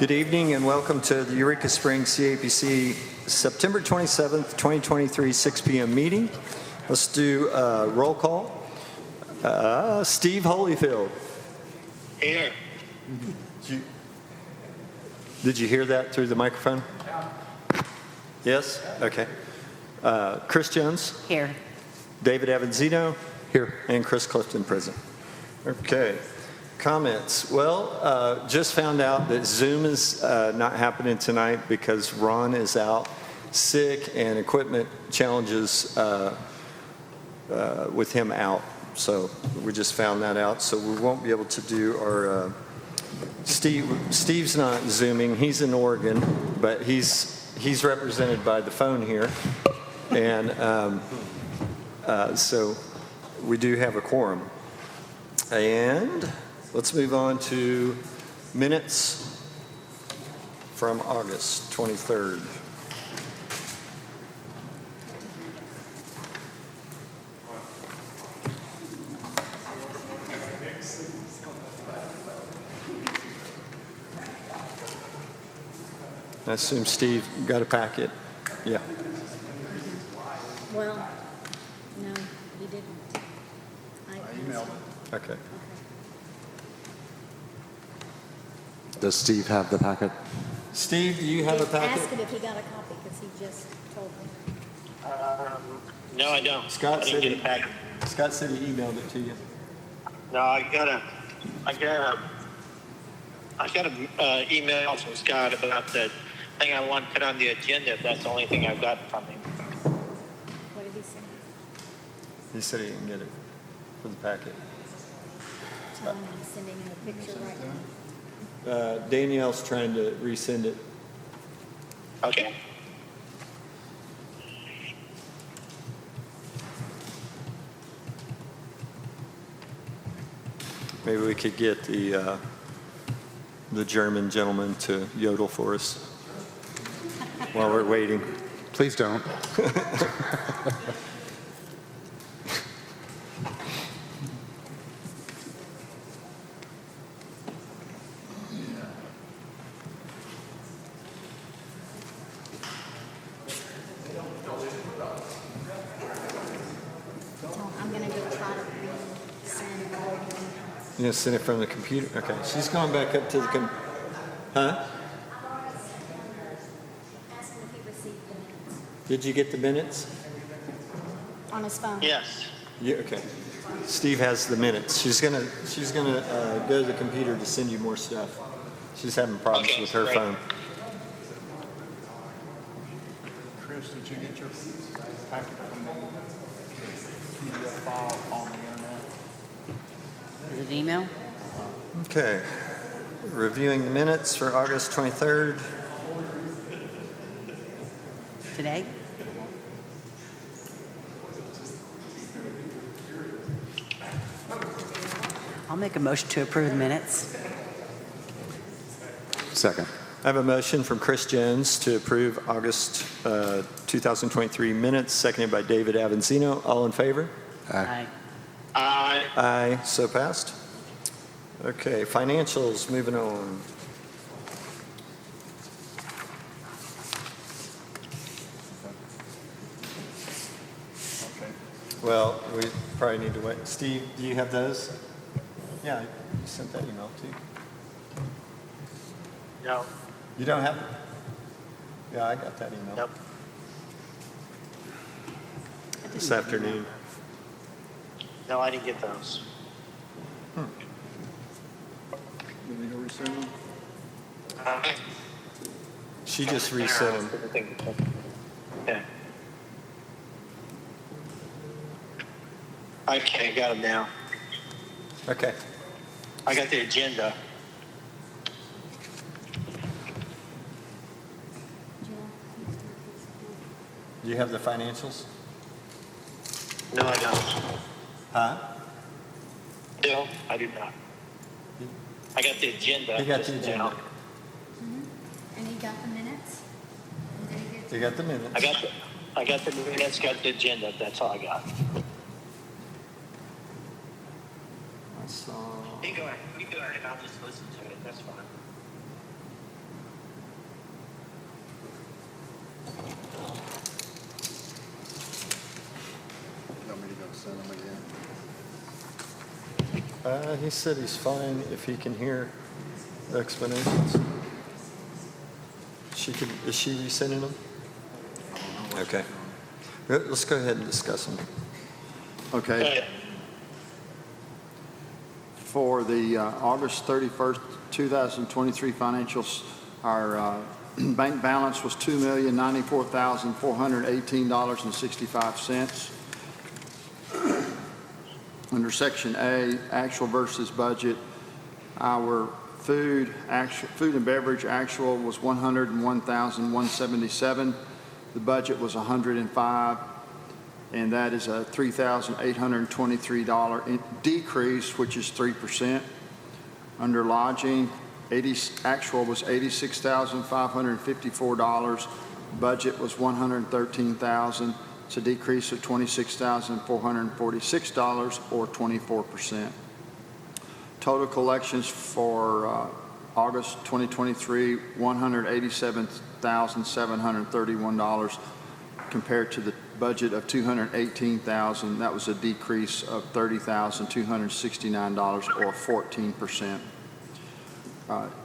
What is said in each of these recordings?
Good evening and welcome to the Eureka Springs CAPC September 27th, 2023, 6 p.m. meeting. Let's do a roll call. Steve Holyfield. Here. Did you hear that through the microphone? Yes? Okay. Chris Jones. Here. David Avanzino. Here. And Chris Clifton present. Okay. Comments. Well, just found out that Zoom is not happening tonight because Ron is out sick and equipment challenges with him out. So we just found that out. So we won't be able to do our Steve's not Zooming. He's in Oregon, but he's represented by the phone here. And so we do have a quorum. And let's move on to minutes from August 23rd. I assume Steve got a packet. Yeah. Well, no, he didn't. I emailed it. Okay. Does Steve have the packet? Steve, do you have a packet? Ask him if he got a copy, because he just told me. No, I don't. Scott I said didn't get a packet. Scott said he emailed it to you. No, I got a email from Scott about the thing I want to put on the agenda. That's the only thing I've got from him. What did he say? He said he didn't get it for the packet. Tell him I'm sending him a picture right now. Danielle's trying to resend it. Okay. Maybe we could get the German gentleman to yodel for us while we're waiting. Please don't. I'm going to go try to resend it. You gonna send it from the computer? Okay, she's going back up to the huh? Ask him if he received the minutes. Did you get the minutes? On his phone. Yes. Yeah. Okay. Steve has the minutes. She's gonna go to the computer to send you more stuff. She's having problems Okay, with her great. phone. Chris, did you get your packet from the PDF file on the internet? Is it email? Okay. Reviewing the minutes for August 23rd. Today? I'll make a motion to approve the minutes. Second. I have a motion from Chris Jones to approve August 2023 minutes, seconded by David Avanzino. All in favor? Aye. Aye, so passed. Okay, financials, moving on. Okay. Well, we probably need to wait. Steve, do you have those? Yeah, you sent that email too. No. You don't have it? Yeah, I got that email. Nope. This afternoon. No, I didn't get those. Did we go resend them? She just resent them. Okay. Okay, got them now. Okay. I got the agenda. Do you have the financials? No, I don't. Huh? No, I do not. I got the agenda. You got the just agenda. now. And he got the minutes? And did he get You got the minutes. I got the minutes, got the agenda. That's all I got. I saw. You go ahead. I'll just listen to it. That's fine. send them again. He said he's fine if he can hear the explanations. Is she resending them? Okay. Let's go ahead and discuss them. Okay. For the August 31st, 2023 financials, our bank balance was $2,094,418.65. Under Section A, actual versus budget, our food and beverage actual was $101,177. The budget was $105, and that is a $3,823 decrease, which is 3%. Under lodging, actual was $86,554. Budget was $113,000. It's a decrease of $26,446, or 24%. Total collections for August 2023, $187,731 compared to the budget of $218,000. That was a decrease of $30,269, or 14%.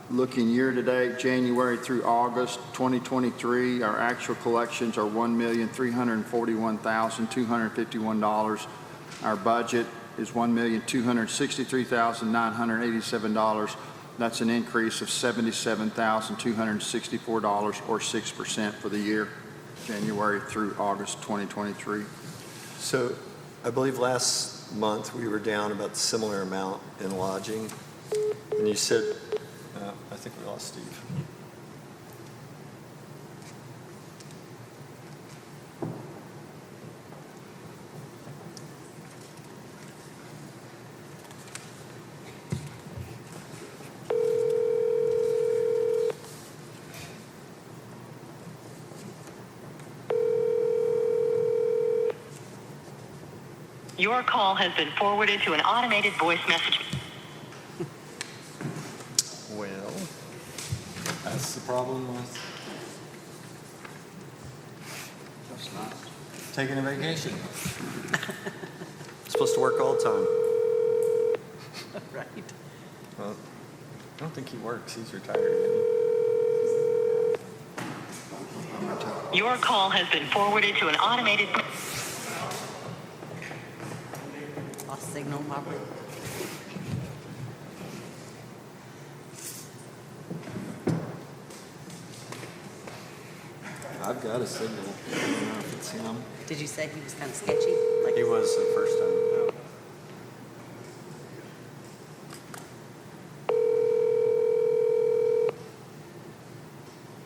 Looking year-to-date, January through August 2023, our actual collections are $1,341,251. Our budget is $1,263,987. That's an increase of $77,264, or 6% for the year, January through August 2023. So I believe last month we were down about a similar amount in lodging. And you said, I think we lost Steve. Your call has been forwarded to an automated voice message. Well, that's the problem with That's not. taking a vacation. Supposed to work all the time. Right. Well, I don't think he works. He's retired, isn't he? Your call has been forwarded to an automated. Lost signal, Robert. I've got a signal. I don't know if it's him. Did you say he was kind of sketchy? Like, He was the first time.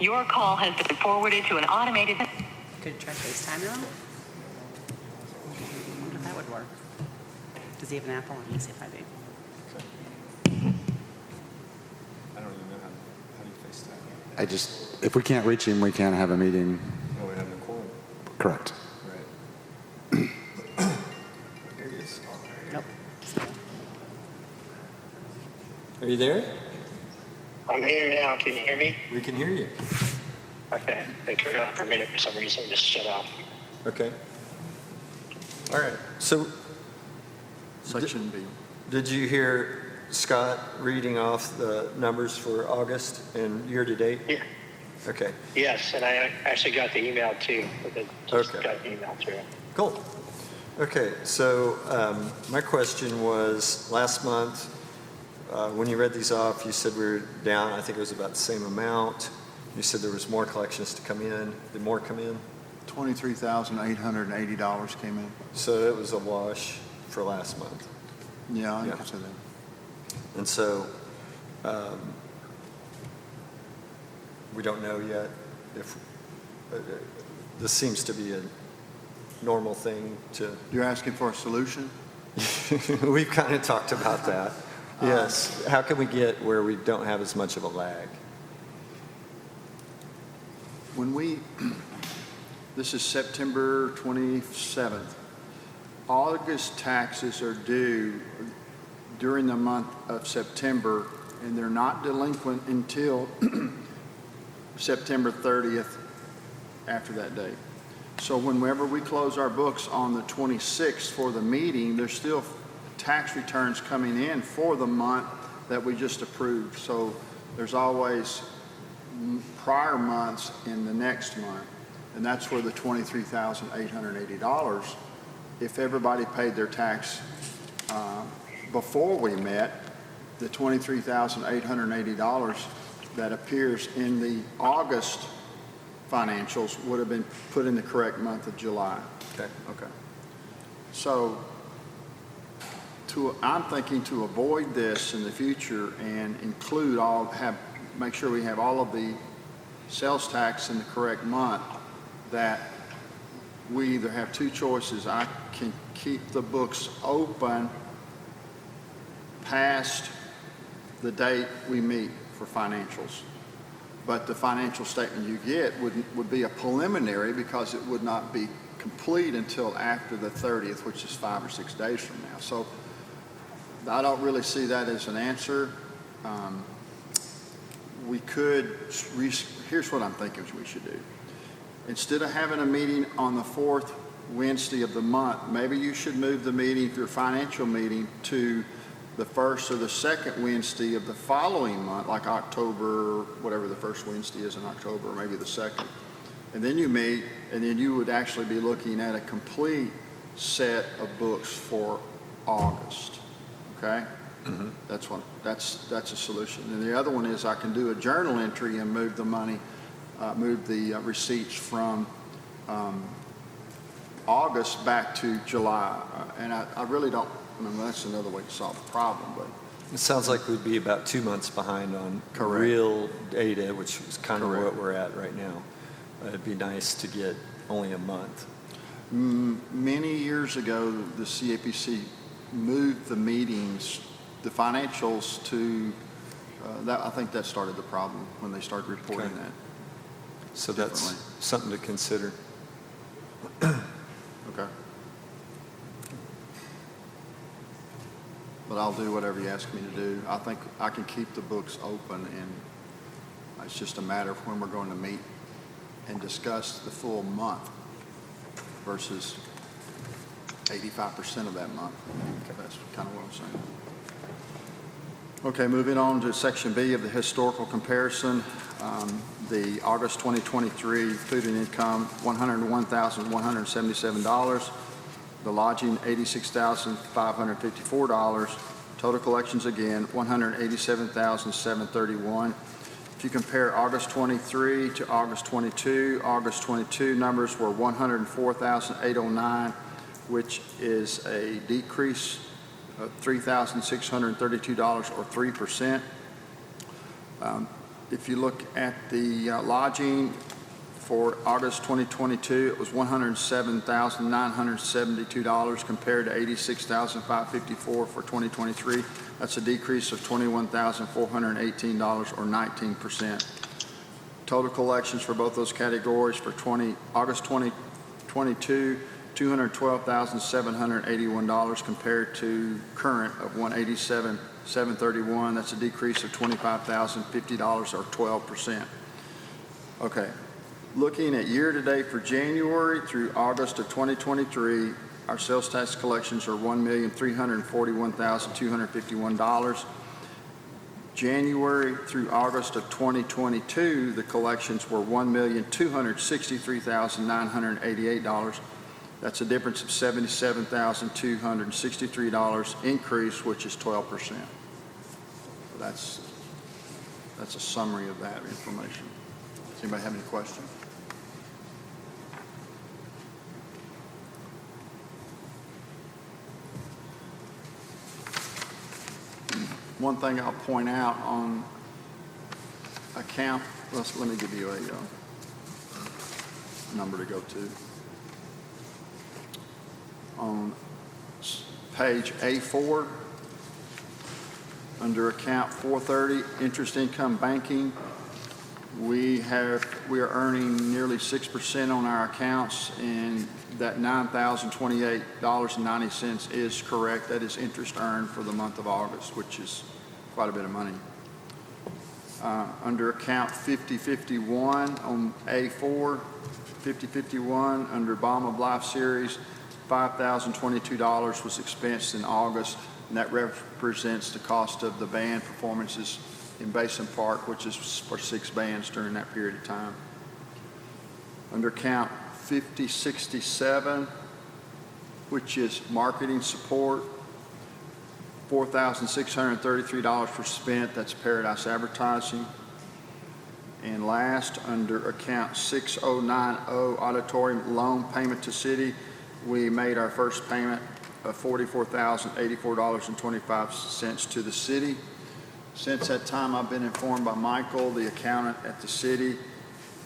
Your call has been forwarded to an automated. could try FaceTime him? I wonder if that would work. Does he have an Apple? Let me see if I do. I don't even know how do you FaceTime? If we can't reach him, we can't have a meeting. Oh, we have the quorum. Correct. Right. There he is. Nope. Are you there? I'm here now. Can you hear me? We can hear you. Okay. They turned it off for a minute for some reason. Just shut off. Okay. All right. So Section B. did you hear Scott reading off the numbers for August and year-to-date? Yeah. Okay. Yes, and I actually got the email too. Just Okay. got the email through. Cool. Okay, so my question was, last month, when you read these off, you said we were down, I think it was about the same amount. You said there was more collections to come in. Did more come in? $23,880 came in. So it was a wash for last month. Yeah, I Yeah. can say that. And so we don't know yet if this seems to be a normal thing to. You're asking for a solution? We've kind of talked about that. Yes. How can we get where we don't have as much of a lag? This is September 27th. August taxes are due during the month of September, and they're not delinquent until September 30th after that date. So whenever we close our books on the 26th for the meeting, there's still tax returns coming in for the month that we just approved. So there's always prior months in the next month, and that's where the $23,880, if everybody paid their tax before we met, the $23,880 that appears in the August financials would have been put in the correct month of July. Okay. Okay. So I'm thinking to avoid this in the future and make sure we have all of the sales tax in the correct month, that we either have two choices. I can keep the books open past the date we meet for financials. But the financial statement you get would be a preliminary, because it would not be complete until after the 30th, which is 5 or 6 days from now. So I don't really see that as an answer. Here's what I'm thinking we should do. Instead of having a meeting on the 4th Wednesday of the month, maybe you should move the meeting, your financial meeting, to the first or the second Wednesday of the following month, like October, whatever the first Wednesday is in October, or maybe the second. And then you meet, and then you would actually be looking at a complete set of books for August. Okay? Mm-hmm. That's a solution. And the other one is I can do a journal entry and move the money, move the receipts from August back to July. And I really don't. That's another way to solve the problem, but. It sounds like we'd be about 2 months behind on Correct. real data, which is kind of Correct. what we're at right now. It'd be nice to get only a month. Many years ago, the CAPC moved the meetings, the financials to, I think that started the problem when they started reporting Okay. that. So that's Definitely. something to consider. Okay. But I'll do whatever you ask me to do. I think I can keep the books open, and it's just a matter of when we're going to meet and discuss the full month versus 85% of that month. That's kind of what I'm saying. Okay, moving on to Section B of the historical comparison. The August 2023 food and income, $101,177. The lodging, $86,554. Total collections again, $187,731. If you compare August 23 to August 22, August 22 numbers were $104,809, which is a decrease of $3,632 or 3%. If you look at the lodging for August 2022, it was $107,972 compared to $86,554 for 2023. That's a decrease of $21,418 or 19%. Total collections for both those categories for August 2022, $212,781 compared to current of $187,731. That's a decrease of $25,050 or 12%. Okay. Looking at year-to-date for January through August of 2023, our sales tax collections are $1,341,251. January through August of 2022, the collections were $1,263,988. That's a difference of $77,263 increase, which is 12%. That's a summary of that information. Does anybody have any questions? One thing I'll point out on account, let me give you a number to go to. On page A4, under account 430, interest income banking, we are earning nearly 6% on our accounts, and that $9,028.90 is correct. That is interest earned for the month of August, which is quite a bit of money. Under account 5051 on A4, 5051 under Bomb of Life Series, $5,022 was expensed in August, and that represents the cost of the band performances in Basin Park, which is for 6 bands during that period of time. Under account 5067, which is marketing support, $4,633 was spent. That's Paradise Advertising. And last, under account 6090, auditorium loan payment to city, we made our first payment of $44,084.25 to the city. Since that time, I've been informed by Michael, the accountant at the city,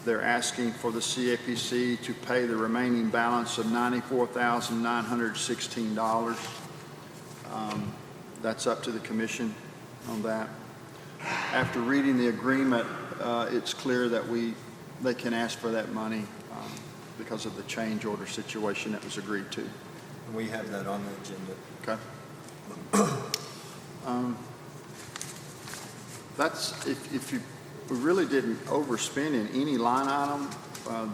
they're asking for the CAPC to pay the remaining balance of $94,916. That's up to the commission on that. After reading the agreement, it's clear that they can ask for that money because of the change order situation that was agreed to. We have that on the agenda. Okay. That's, if we really didn't overspend in any line item.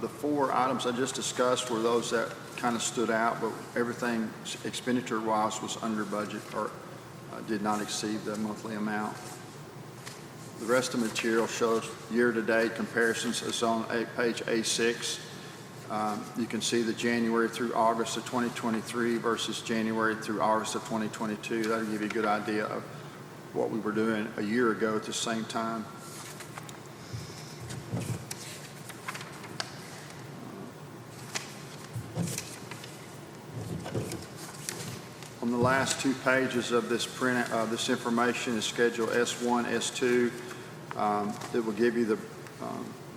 The 4 items I just discussed were those that kind of stood out, but everything expenditure-wise was under budget or did not exceed the monthly amount. The rest of the material shows year-to-date comparisons. It's on page A6. You can see the January through August of 2023 versus January through August of 2022. That'll give you a good idea of what we were doing a year ago at the same time. On the last 2 pages of this this information is Schedule S1, S2. It will give you the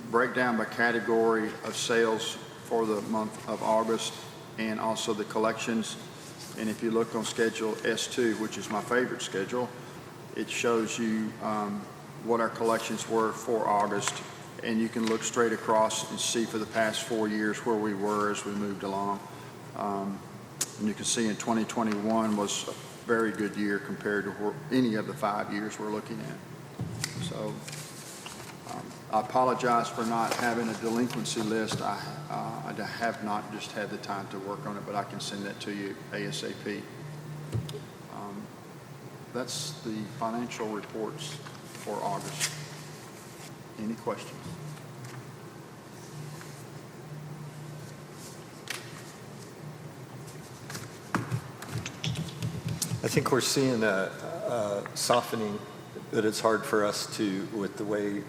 breakdown by category of sales for the month of August and also the collections. And if you look on Schedule S2, which is my favorite schedule, it shows you what our collections were for August. And you can look straight across and see for the past 4 years where we were as we moved along. And you can see in 2021 was a very good year compared to any of the 5 years we're looking at. So I apologize for not having a delinquency list. I have not just had the time to work on it, but I can send that to you ASAP. That's the financial reports for August. Any questions? I think we're seeing a softening, that it's hard for us to, with the way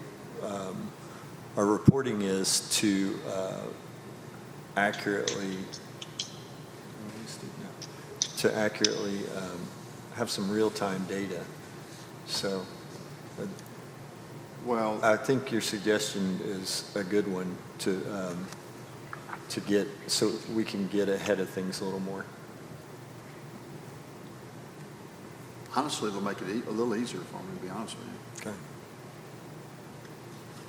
our reporting is, to accurately have some real-time data. So Well, I think your suggestion is a good one to get, so we can get ahead of things a little more. honestly, it'll make it a little easier for me, to be honest with you. Okay.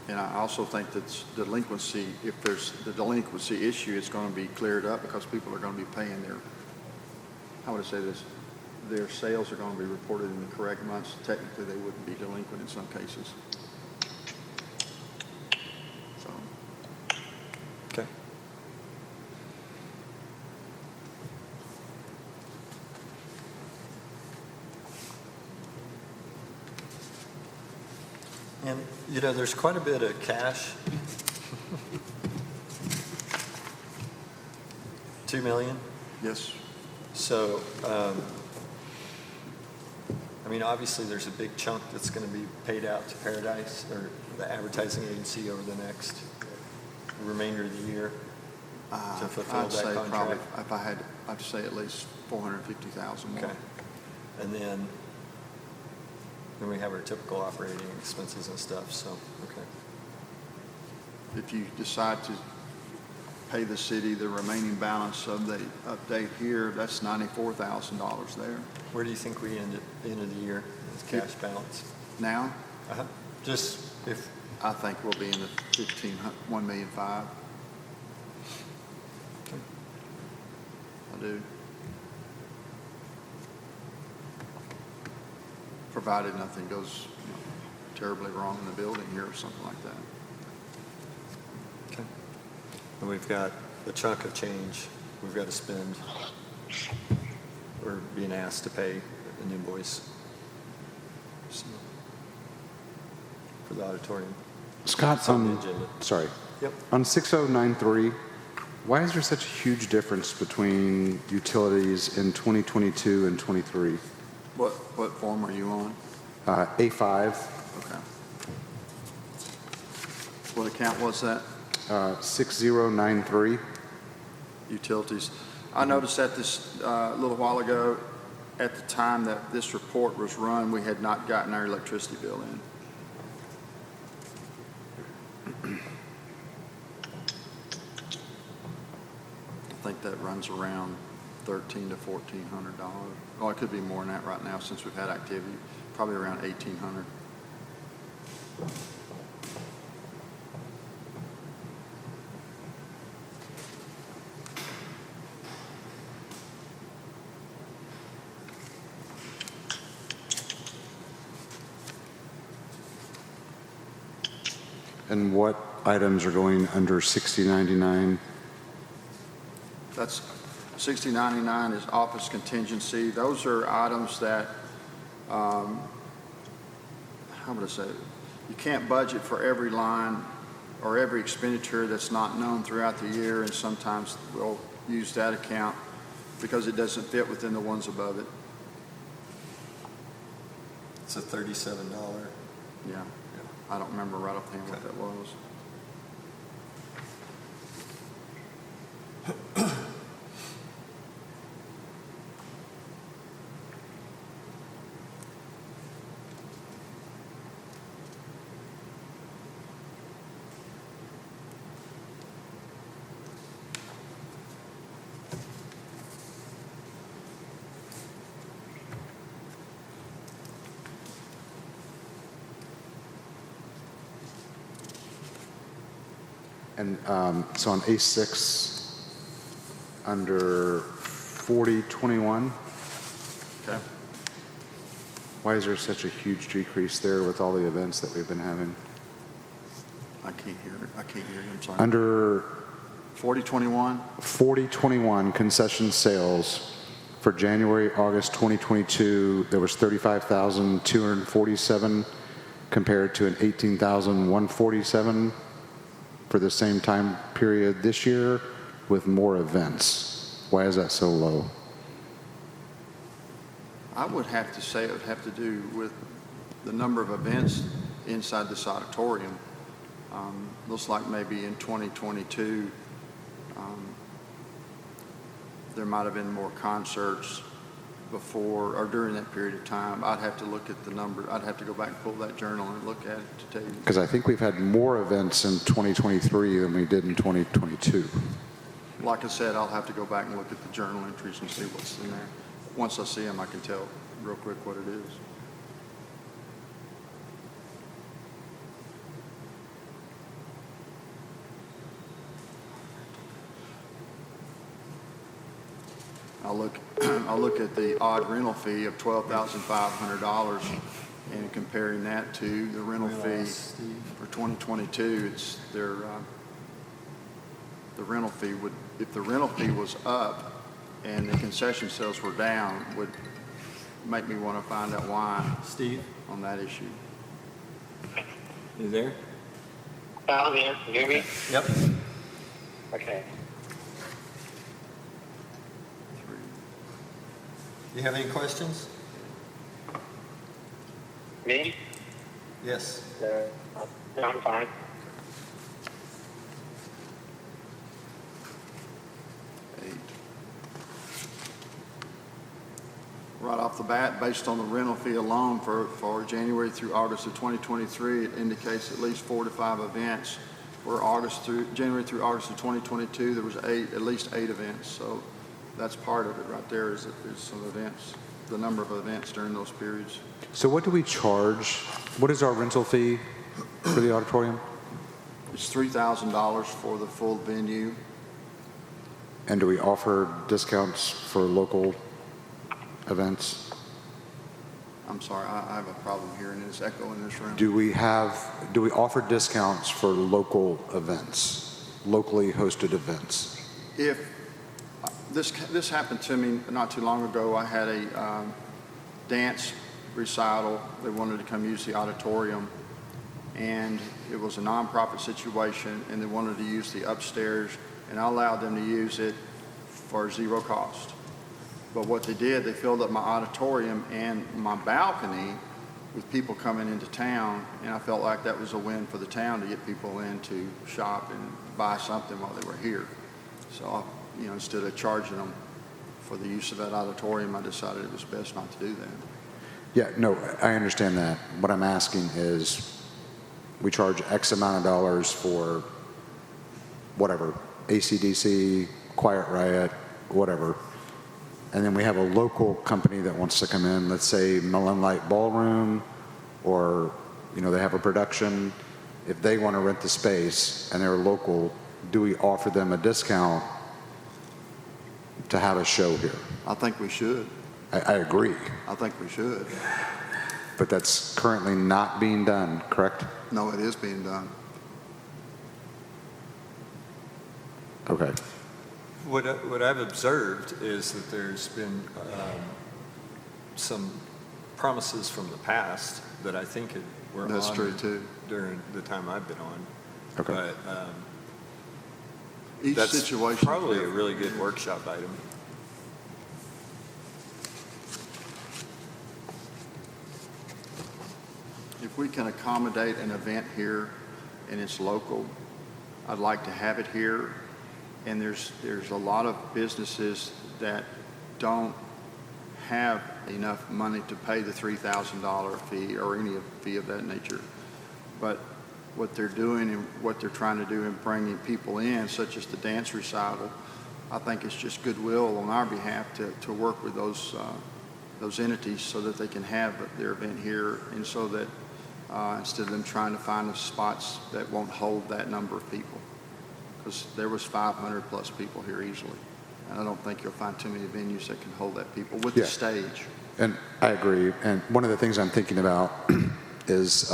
And I also think that delinquency, if there's the delinquency issue, it's going to be cleared up because people are going to be paying their, how would I say this? Their sales are going to be reported in the correct months. Technically, they wouldn't be delinquent in some cases. So, Okay. And, you know, there's quite a bit of cash. 2 million. yes, So, I mean, obviously, there's a big chunk that's going to be paid out to Paradise or the advertising agency over the next remainder of the year to fulfill I'd that say contract. probably, if I had, I'd say at least 450,000 more. Okay. And then we have our typical operating expenses and stuff, so, okay. If you decide to pay the city the remaining balance of the update here, that's $94,000 there. Where do you think we end at the end of the year with cash balance? Now, Just if, I think we'll be in the 1,500,000. I do. Provided nothing goes, terribly wrong in the building here or something like that. Okay. And we've got a chunk of change we've got to spend or being asked to pay an invoice. So, for the auditorium. Scott, It's on the agenda. sorry. Yep. On 6093, why is there such a huge difference between utilities in 2022 and 23? What form are you on? A5, Okay. What account was that? 6093. Utilities. I noticed that this, a little while ago, at the time that this report was run, we had not gotten our electricity bill in. I think that runs around $1,300 to $1,400. Oh, it could be more than that right now since we've had activity. Probably around $1,800. And what items are going under 6099? That's 6099 is office contingency. Those are items that, how would I say, it? You can't budget for every line or every expenditure that's not known throughout the year, and sometimes we'll use that account because it doesn't fit within the ones above it. It's a $37. Yeah, I don't remember right offhand what that was. And so on A6, under 4021, Okay. why is there such a huge decrease there with all the events that we've been having? I can't hear it. I can't hear you. I'm sorry. Under 4021? 4021 concession sales for January, August 2022, there was 35,247 compared to an 18,147 for the same time period this year with more events. Why is that so low? I would have to say it would have to do with the number of events inside this auditorium. Looks like maybe in 2022, there might have been more concerts before or during that period of time. I'd have to look at the number. I'd have to go back and pull that journal and look at it to tell you. Because I think we've had more events in 2023 than we did in 2022. Like I said, I'll have to go back and look at the journal entries and see what's in there. Once I see them, I can tell real quick what it is. I'll look at the odd rental fee of $12,500 and comparing that to the rental fee for 2022. It's their the rental fee would, if the rental fee was up and the concession sales were down, would make me want to find out why Steve, on that issue. you there? Al, there, you hear me? Yep. Okay. You have any questions? Me? Yes. No, I'm fine. Right off the bat, based on the rental fee alone for January through August of 2023, it indicates at least 4 to 5 events. For January through August of 2022, there was at least 8 events. So that's part of it right there is some events, the number of events during those periods. So what do we charge? What is our rental fee for the auditorium? It's $3,000 for the full venue. And do we offer discounts for local events? I'm sorry, I have a problem hearing this echo in this room. Do we offer discounts for local events, locally hosted events? If, this happened to me not too long ago. I had a dance recital. They wanted to come use the auditorium, and it was a nonprofit situation, and they wanted to use the upstairs, and I allowed them to use it for zero cost. But what they did, they filled up my auditorium and my balcony with people coming into town, and I felt like that was a win for the town to get people in to shop and buy something while they were here. So, instead of charging them for the use of that auditorium, I decided it was best not to do that. Yeah, no, I understand that. What I'm asking is, we charge X amount of dollars for whatever, AC/DC, Quiet Riot, whatever. And then we have a local company that wants to come in, let's say Melon Light Ballroom, or, they have a production. If they want to rent the space and they're local, do we offer them a discount to have a show here? I think we should. I agree, I think we should. but that's currently not being done, correct? No, it is being done. Okay. What I've observed is that there's been some promises from the past that I think were That's on true, too. during the time I've been on. Okay. But Each that's situation. probably a really good workshop item. If we can accommodate an event here and it's local, I'd like to have it here. And there's a lot of businesses that don't have enough money to pay the $3,000 fee or any fee of that nature. But what they're doing and what they're trying to do in bringing people in, such as the dance recital, I think it's just goodwill on our behalf to work with those entities so that they can have their event here, and so that instead of them trying to find the spots that won't hold that number of people. Because there was 500 plus people here easily. And I don't think you'll find too many venues that can hold that people with the Yeah. stage. And I agree. And one of the things I'm thinking about is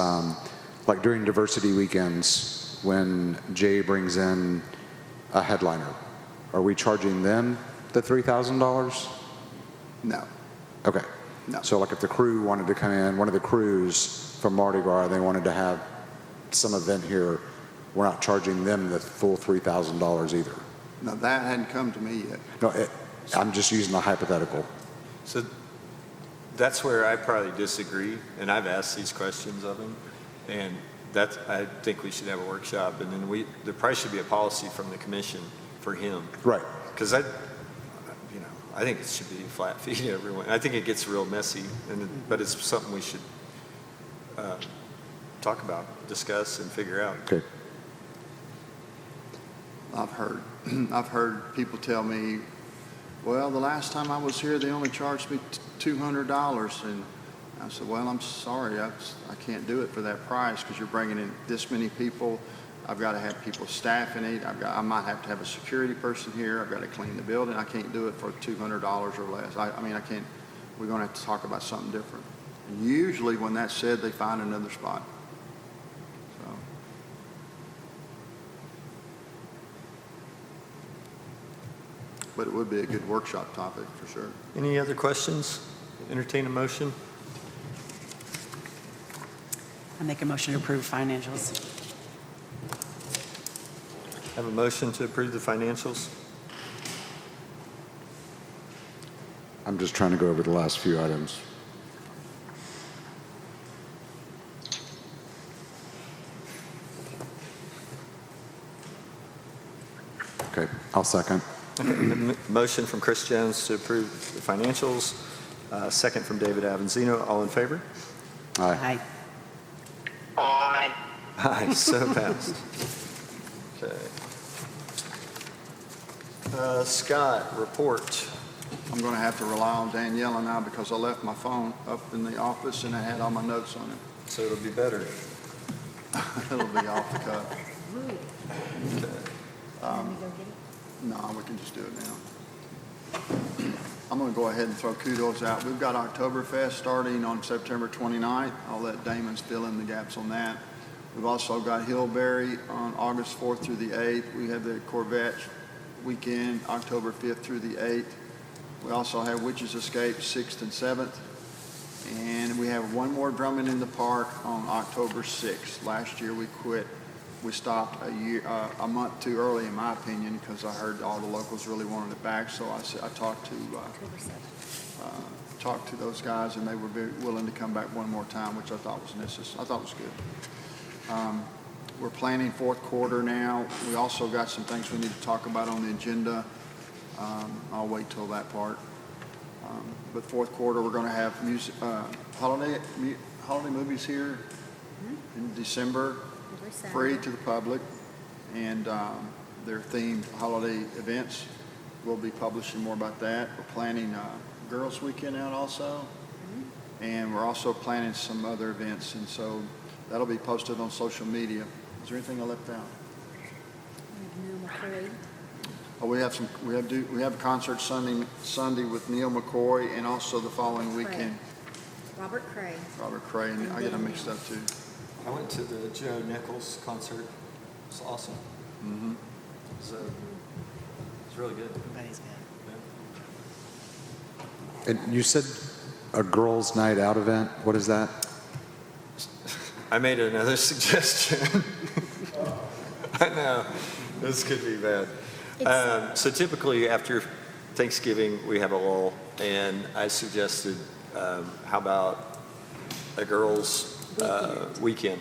like during diversity weekends, when Jay brings in a headliner, are we charging them the $3,000? No. Okay. No. So like if the crew wanted to come in, one of the crews from Mardi Gras, they wanted to have some event here, we're not charging them the full $3,000 either. No, that hadn't come to me yet. No, I'm just using a hypothetical. So that's where I probably disagree, and I've asked these questions of him, and I think we should have a workshop, and then there probably should be a policy from the commission for him. Right. Because I think it should be flat fee to everyone. I think it gets real messy, but it's something we should talk about, discuss, and figure out. Okay. I've heard people tell me, well, the last time I was here, they only charged me $200. And I said, well, I'm sorry, I can't do it for that price because you're bringing in this many people. I've got to have people staffing it. I might have to have a security person here. I've got to clean the building. I can't do it for $200 or less. I can't. We're going to have to talk about something different. And usually when that's said, they find another spot. So. But it would be a good workshop topic for sure. Any other questions? Entertain a motion? I make a motion to approve financials. Have a motion to approve the financials? I'm just trying to go over the last few items. Okay, I'll second. Motion from Chris Jones to approve the financials. Second from David Avanzino. All in favor? Aye. Aye. Aye, so passed. Okay. Scott, report. I'm going to have to rely on Daniela now because I left my phone up in the office and I had all my notes on it. So it'll be better. It'll be off the cuff. Rude. Okay. Let me go get it. No, we can just do it now. I'm going to go ahead and throw kudos out. We've got Oktoberfest starting on September 29th. I'll let Damon fill in the gaps on that. We've also got Hillberry on August 4th through the 8th. We have the Corvette weekend, October 5th through the 8th. We also have Witches Escape 6th and 7th. And we have one more drumming in the park on October 6th. Last year we quit. We stopped a month too early, in my opinion, because I heard all the locals really wanted it back. So I talked to those guys, and they were very willing to come back one more time, which I thought was necessary. I thought was good. We're planning fourth quarter now. We also got some things we need to talk about on the agenda. I'll wait till that part. But fourth quarter, we're going to have music, holiday movies here in December, free to the public, and their themed holiday events. We'll be publishing more about that. We're planning Girls Weekend out also, and we're also planning some other events, and so that'll be posted on social media. Is there anything I left out? Oh, we have a concert Sunday with Neil McCoy, and also the following weekend. Robert Cray. And I get them mixed up too. I went to the Joe Nichols concert. It was awesome. Mm-hmm. It was really good. Everybody's good. And you said a girls' night out event. What is that? I made another suggestion. I know, this could be bad. So typically after Thanksgiving, we have a lull, and I suggested, how about a girls' weekend,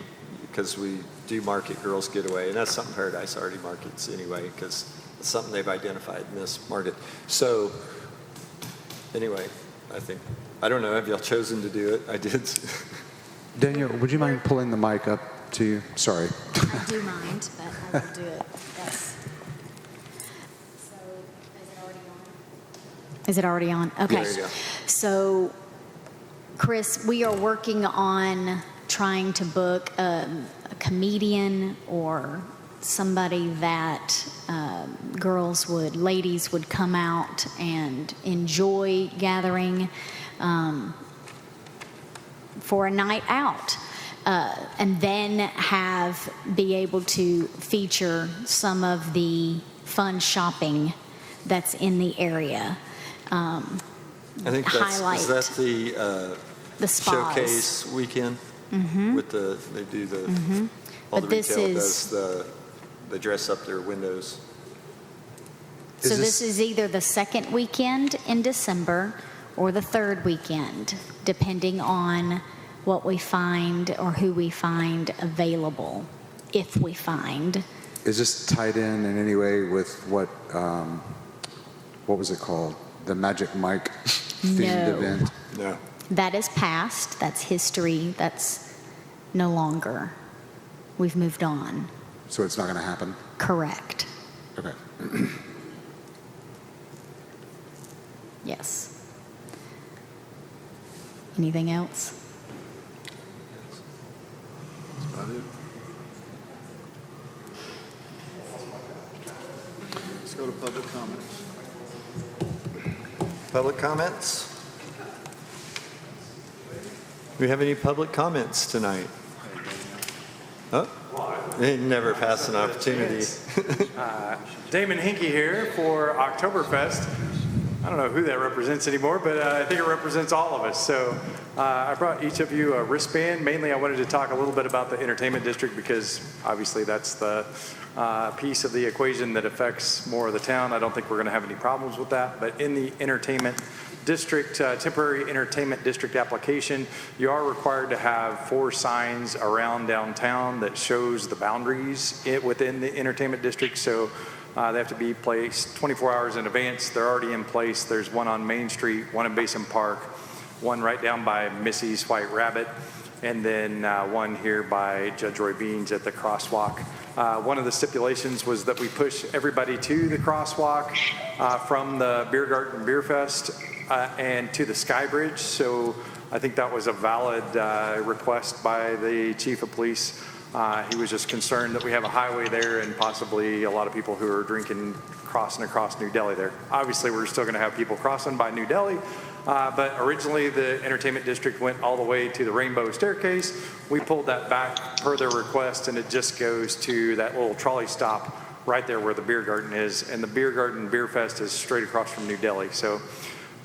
because we do market Girls Getaway, and that's something Paradise already markets anyway, because it's something they've identified in this market. So anyway, I don't know, have y'all chosen to do it? I did. Daniel, would you mind pulling the mic up to you? Sorry. I do mind, but I will do it, yes. So, is it already on? Okay. There you go. So, Chris, we are working on trying to book a comedian or somebody that ladies would come out and enjoy gathering for a night out, and then be able to feature some of the fun shopping that's in the area. I think Highlight is that the spas. showcase weekend? With they do all But the this retail is- does they dress up their windows. So this is either the second weekend in December or the third weekend, depending on what we find or who we find available, if we find. Is this tied in any way with what was it called? The Magic Mike themed No. event? No. That is past, that's history, that's no longer. We've moved on. So it's not going to happen? Correct. Okay. Yes. Anything else? That's about it. Let's go to public comments. Public comments? Do we have any public comments tonight? Oh, they never pass an opportunity. Damon Hinkie here for Oktoberfest. I don't know who that represents anymore, but I think it represents all of us. So I brought each of you a wristband. Mainly I wanted to talk a little bit about the entertainment district because obviously that's the piece of the equation that affects more of the town. I don't think we're going to have any problems with that. But in the entertainment district, temporary entertainment district application, you are required to have 4 signs around downtown that shows the boundaries within the entertainment district. So they have to be placed 24 hours in advance. They're already in place. There's one on Main Street, one in Basin Park, one right down by Missy's White Rabbit, and then one here by Judge Roy Beans at the crosswalk. One of the stipulations was that we push everybody to the crosswalk from the Beer Garden Beer Fest and to the Sky Bridge. So I think that was a valid request by the chief of police. He was just concerned that we have a highway there and possibly a lot of people who are drinking crossing across New Delhi there. Obviously, we're still going to have people crossing by New Delhi, but originally the entertainment district went all the way to the Rainbow Staircase. We pulled that back per their request, and it just goes to that little trolley stop right there where the beer garden is, and the beer garden beer fest is straight across from New Delhi. So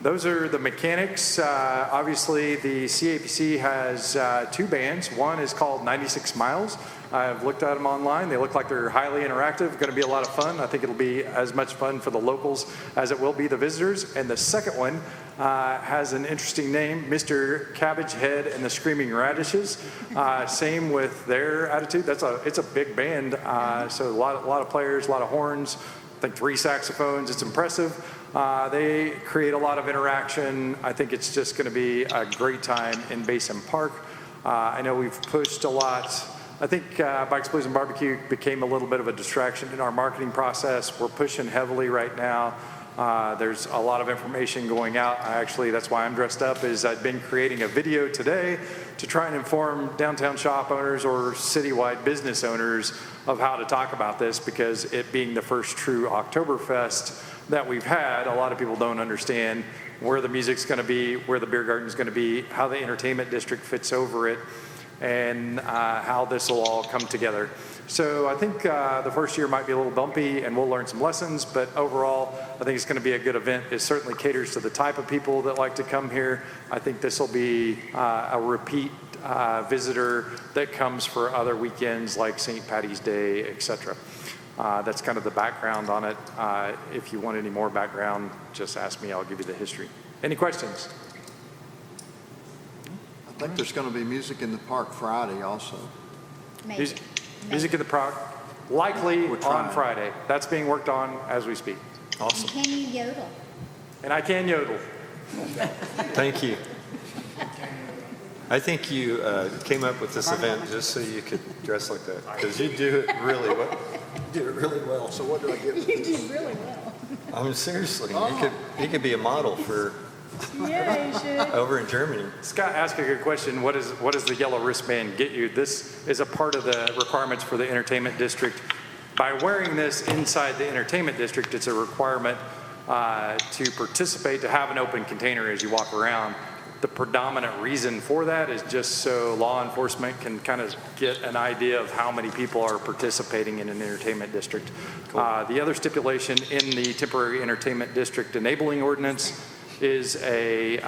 those are the mechanics. Obviously, the CAPC has two bands. One is called 96 Miles. I've looked at them online. They look like they're highly interactive, going to be a lot of fun. I think it'll be as much fun for the locals as it will be the visitors. And the second one has an interesting name, Mr. Cabbage Head and the Screaming Radishes. Same with their attitude. It's a big band, so a lot of players, a lot of horns, I think 3 saxophones. It's impressive. They create a lot of interaction. I think it's just going to be a great time in Basin Park. I know we've pushed a lot. I think Bikes, Blues, and Barbecue became a little bit of a distraction in our marketing process. We're pushing heavily right now. There's a lot of information going out. That's why I'm dressed up, is I've been creating a video today to try and inform downtown shop owners or citywide business owners of how to talk about this, because it being the first true Oktoberfest that we've had, a lot of people don't understand where the music's going to be, where the beer garden's going to be, how the entertainment district fits over it, and how this will all come together. So I think the first year might be a little bumpy, and we'll learn some lessons, but overall, I think it's going to be a good event. It certainly caters to the type of people that like to come here. I think this will be a repeat visitor that comes for other weekends like St. Patty's Day, etc. That's kind of the background on it. If you want any more background, just ask me. I'll give you the history. Any questions? I think there's going to be music in the park Friday also. Maybe. Music in the park, likely We're on trying. Friday. That's being worked on as we speak. Awesome. Can you yodel? And I can yodel. Thank you. I think you came up with this event just so you could dress like that, because you do it really well. You do it really well. So what do I get? You did really well. I mean, seriously, you could be a model for Yeah, you should. over in Germany. Scott asked a good question. What does the yellow wristband get you? This is a part of the requirements for the entertainment district. By wearing this inside the entertainment district, it's a requirement to participate, to have an open container as you walk around. The predominant reason for that is just so law enforcement can kind of get an idea of how many people are participating in an entertainment district. The other stipulation in the temporary entertainment district enabling ordinance is the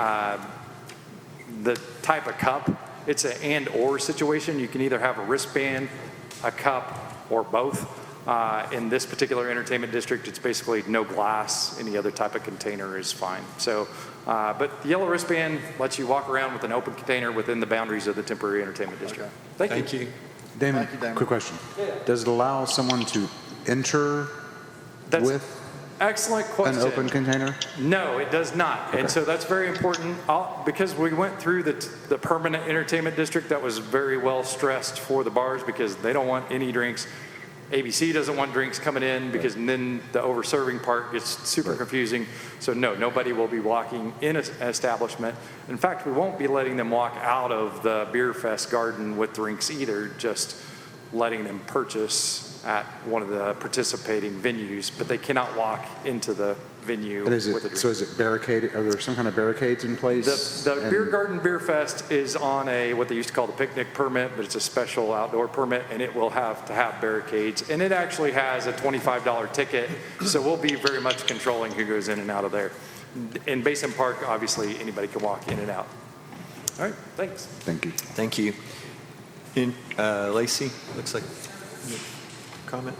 type of cup. It's an and/or situation. You can either have a wristband, a cup, or both. In this particular entertainment district, it's basically no glass. Any other type of container is fine. So, but the yellow wristband lets you walk around with an open container within the boundaries of the temporary entertainment district. Thank you. Thank you. Damon, Thank you, Damon. quick question. Does it allow someone to enter That's with excellent question. an open container? No, it does not. And so that's very important because we went through the permanent entertainment district that was very well stressed for the bars because they don't want any drinks. ABC doesn't want drinks coming in because then the over-serving part gets super confusing. So no, nobody will be walking in an establishment. In fact, we won't be letting them walk out of the Beer Fest garden with drinks either, just letting them purchase at one of the participating venues, but they cannot walk into the venue And is with a it, drink. so is it barricaded? Are there some kind of barricades in place? The And- Beer Garden Beer Fest is on what they used to call the picnic permit, but it's a special outdoor permit, and it will have to have barricades. And it actually has a $25 ticket, so we'll be very much controlling who goes in and out of there. In Basin Park, obviously, anybody can walk in and out. All right, thanks. Thank you. Thank you. Lacey, looks like comment.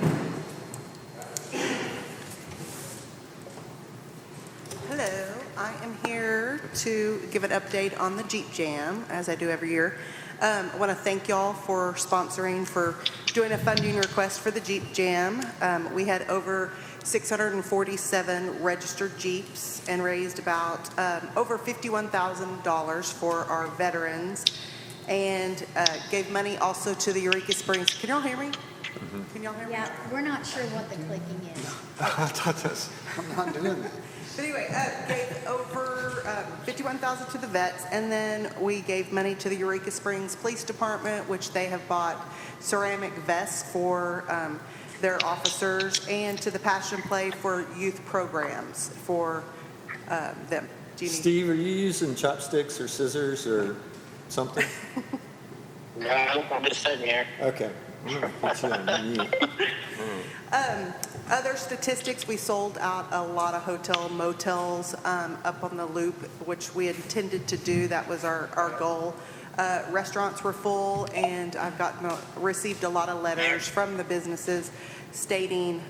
Hello, I am here to give an update on the Jeep Jam, as I do every year. I want to thank y'all for sponsoring, for doing a funding request for the Jeep Jam. We had over 647 registered Jeeps and raised about over $51,000 for our veterans, and gave money also to the Eureka Springs. Can y'all hear me? Can y'all hear me? Yeah, we're not sure what the clicking is. I'm not doing that. But anyway, gave over $51,000 to the vets, and then we gave money to the Eureka Springs Police Department, which they have bought ceramic vests for their officers, and to the Passion Play for youth programs for them. Do you need? Steve, are you using chopsticks or scissors or something? No, I'm just sitting here. Okay. I'm gonna put you on mute. Other statistics, we sold out a lot of hotel motels up on the loop, which we intended to do. That was our goal. Restaurants were full, and I've received a lot of letters from the businesses stating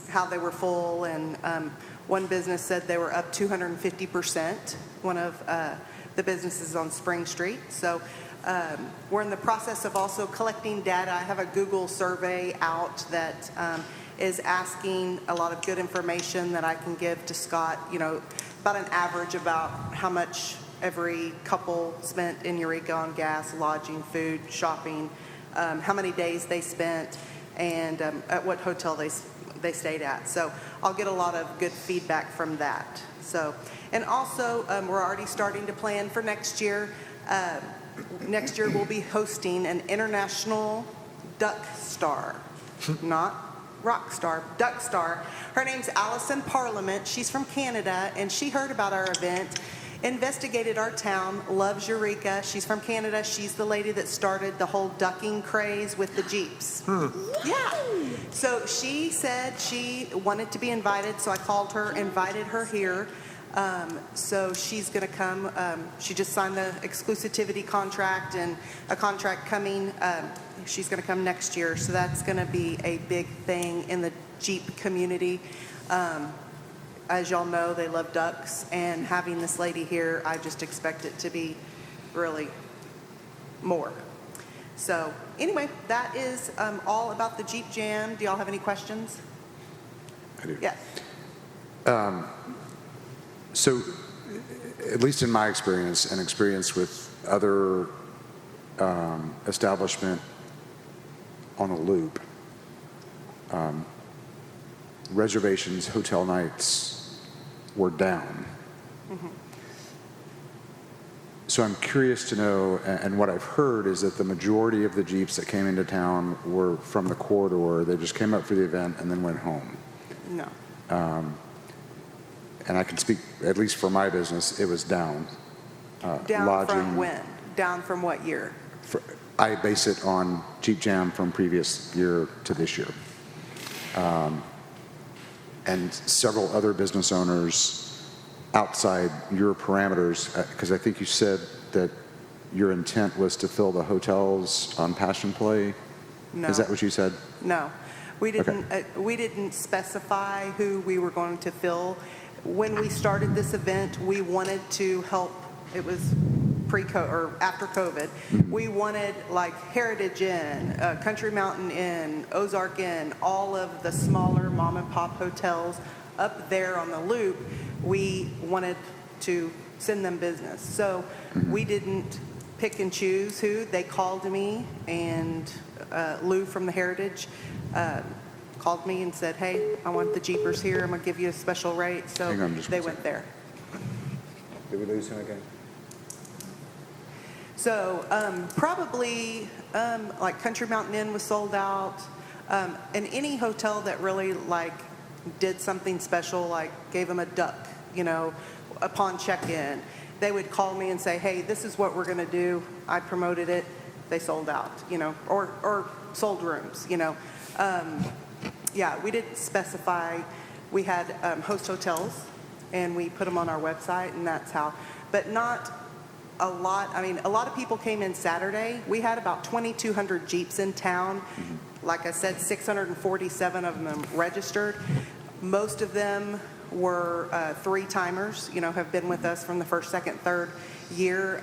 how they were full, and one business said they were up 250%, one of the businesses on Spring Street. So we're in the process of also collecting data. I have a Google survey out that is asking a lot of good information that I can give to Scott, about an average about how much every couple spent in Eureka on gas, lodging, food, shopping, how many days they spent, and at what hotel they stayed at. So I'll get a lot of good feedback from that. So, and also we're already starting to plan for next year. Next year we'll be hosting an international duck star, not rock star, duck star. Her name's Allison Parliament. She's from Canada, and she heard about our event, investigated our town, loves Eureka. She's from Canada. She's the lady that started the whole ducking craze with the Jeeps. Yeah. So she said she wanted to be invited, so I called her, invited her here. So she's going to come. She just signed the exclusivity contract and a contract coming. She's going to come next year. So that's going to be a big thing in the Jeep community. As y'all know, they love ducks, and having this lady here, I just expect it to be really more. So anyway, that is all about the Jeep Jam. Do y'all have any questions? I do. Yes. So, at least in my experience and experience with other establishment on a loop, reservations, hotel nights were down. Mm-hmm. So I'm curious to know, and what I've heard is that the majority of the Jeeps that came into town were from the corridor. They just came up for the event and then went home. No. And I can speak, at least for my business, it was down. Down Lodging, from when? Down from what year? I base it on Jeep Jam from previous year to this year. And several other business owners outside your parameters, because I think you said that your intent was to fill the hotels on Passion Play. No. Is that what you said? No. We didn't specify who we were going to fill. When we started this event, we wanted to help. It was or after COVID. We wanted like Heritage Inn, Country Mountain Inn, Ozark Inn, all of the smaller mom and pop hotels up there on the loop. We wanted to send them business. So we didn't pick and choose who. They called me, and Lou from the Heritage called me and said, hey, I want the Jeepers here. I'm going to give you a special rate. So Hang on just they one went there. Did we lose him again? So probably like Country Mountain Inn was sold out. And any hotel that really like did something special, like gave them a duck, upon check-in, they would call me and say, hey, this is what we're going to do. I promoted it. They sold out, or sold rooms, Yeah, we didn't specify. We had host hotels, and we put them on our website, and that's how. But not a lot. I mean, a lot of people came in Saturday. We had about 2,200 Jeeps in town. Like I said, 647 of them registered. Most of them were three-timers, have been with us from the first, second, third year.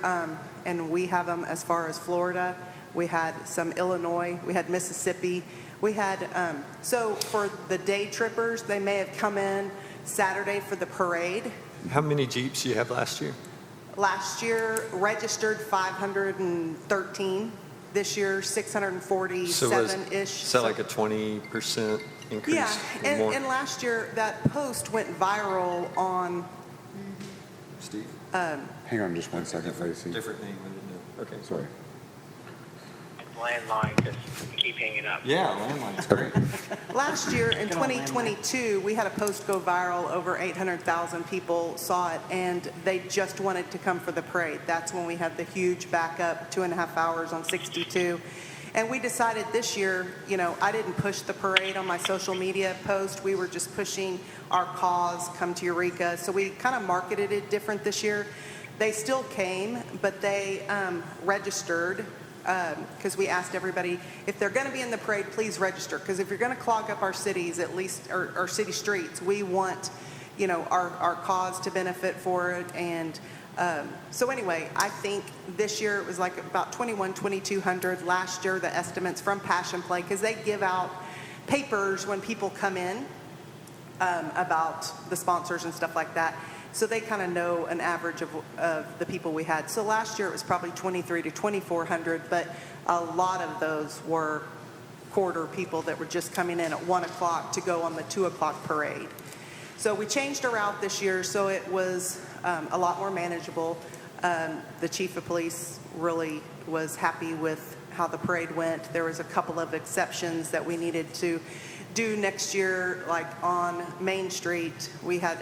And we have them as far as Florida. We had some Illinois. We had Mississippi. We had, so for the day trippers, they may have come in Saturday for the parade. How many Jeeps you have last year? Last year, registered 513. This year, So 647-ish. is that like a 20% increase Yeah, or more? and last year, that post went viral on, Steve? Hang on just one second, Lacey. Different name, I didn't know. Okay. Sorry. Landline, just keep hanging up. Yeah, landline's great. last year in Good old landline. 2022, we had a post go viral, over 800,000 people saw it, and they just wanted to come for the parade. That's when we had the huge backup, 2.5 hours on 62. And we decided this year, you know, I didn't push the parade on my social media post. We were just pushing our cause, Come to Eureka. So we kind of marketed it different this year. They still came, but they registered because we asked everybody, if they're going to be in the parade, please register. Because if you're going to clog up our cities, at least our city streets, we want, you know, our cause to benefit for it. And so anyway, I think this year it was like about 2,200. Last year, the estimates from Passion Play, because they give out papers when people come in about the sponsors and stuff like that. So they kind of know an average of the people we had. So last year it was probably 2,300 to 2,400, but a lot of those were quarter people that were just coming in at 1 o'clock to go on the 2 o'clock parade. So we changed our route this year, so it was a lot more manageable. The chief of police really was happy with how the parade went. There was a couple of exceptions that we needed to do next year, like on Main Street, we had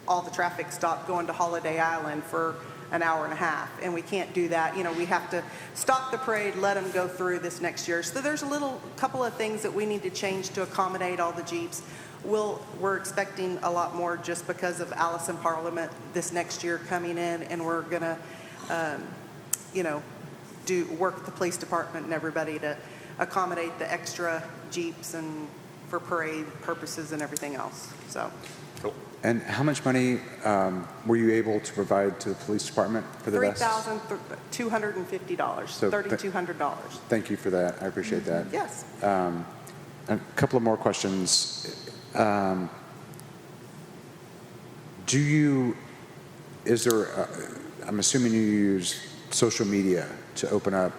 all the traffic stopped going to Holiday Island for an hour and a half, and we can't do that. You know, we have to stop the parade, let them go through this next year. So there's a couple of things that we need to change to accommodate all the Jeeps. We're expecting a lot more just because of Alice in Parliament this next year coming in, and we're gonna, you know, work with the police department and everybody to accommodate the extra Jeeps and for parade purposes and everything else. So. Cool. And how much money were you able to provide to the police department for the vests? $3,250, So $3,200. Thank you for that. I appreciate that. Yes. A couple of more questions. I'm assuming you use social media to open up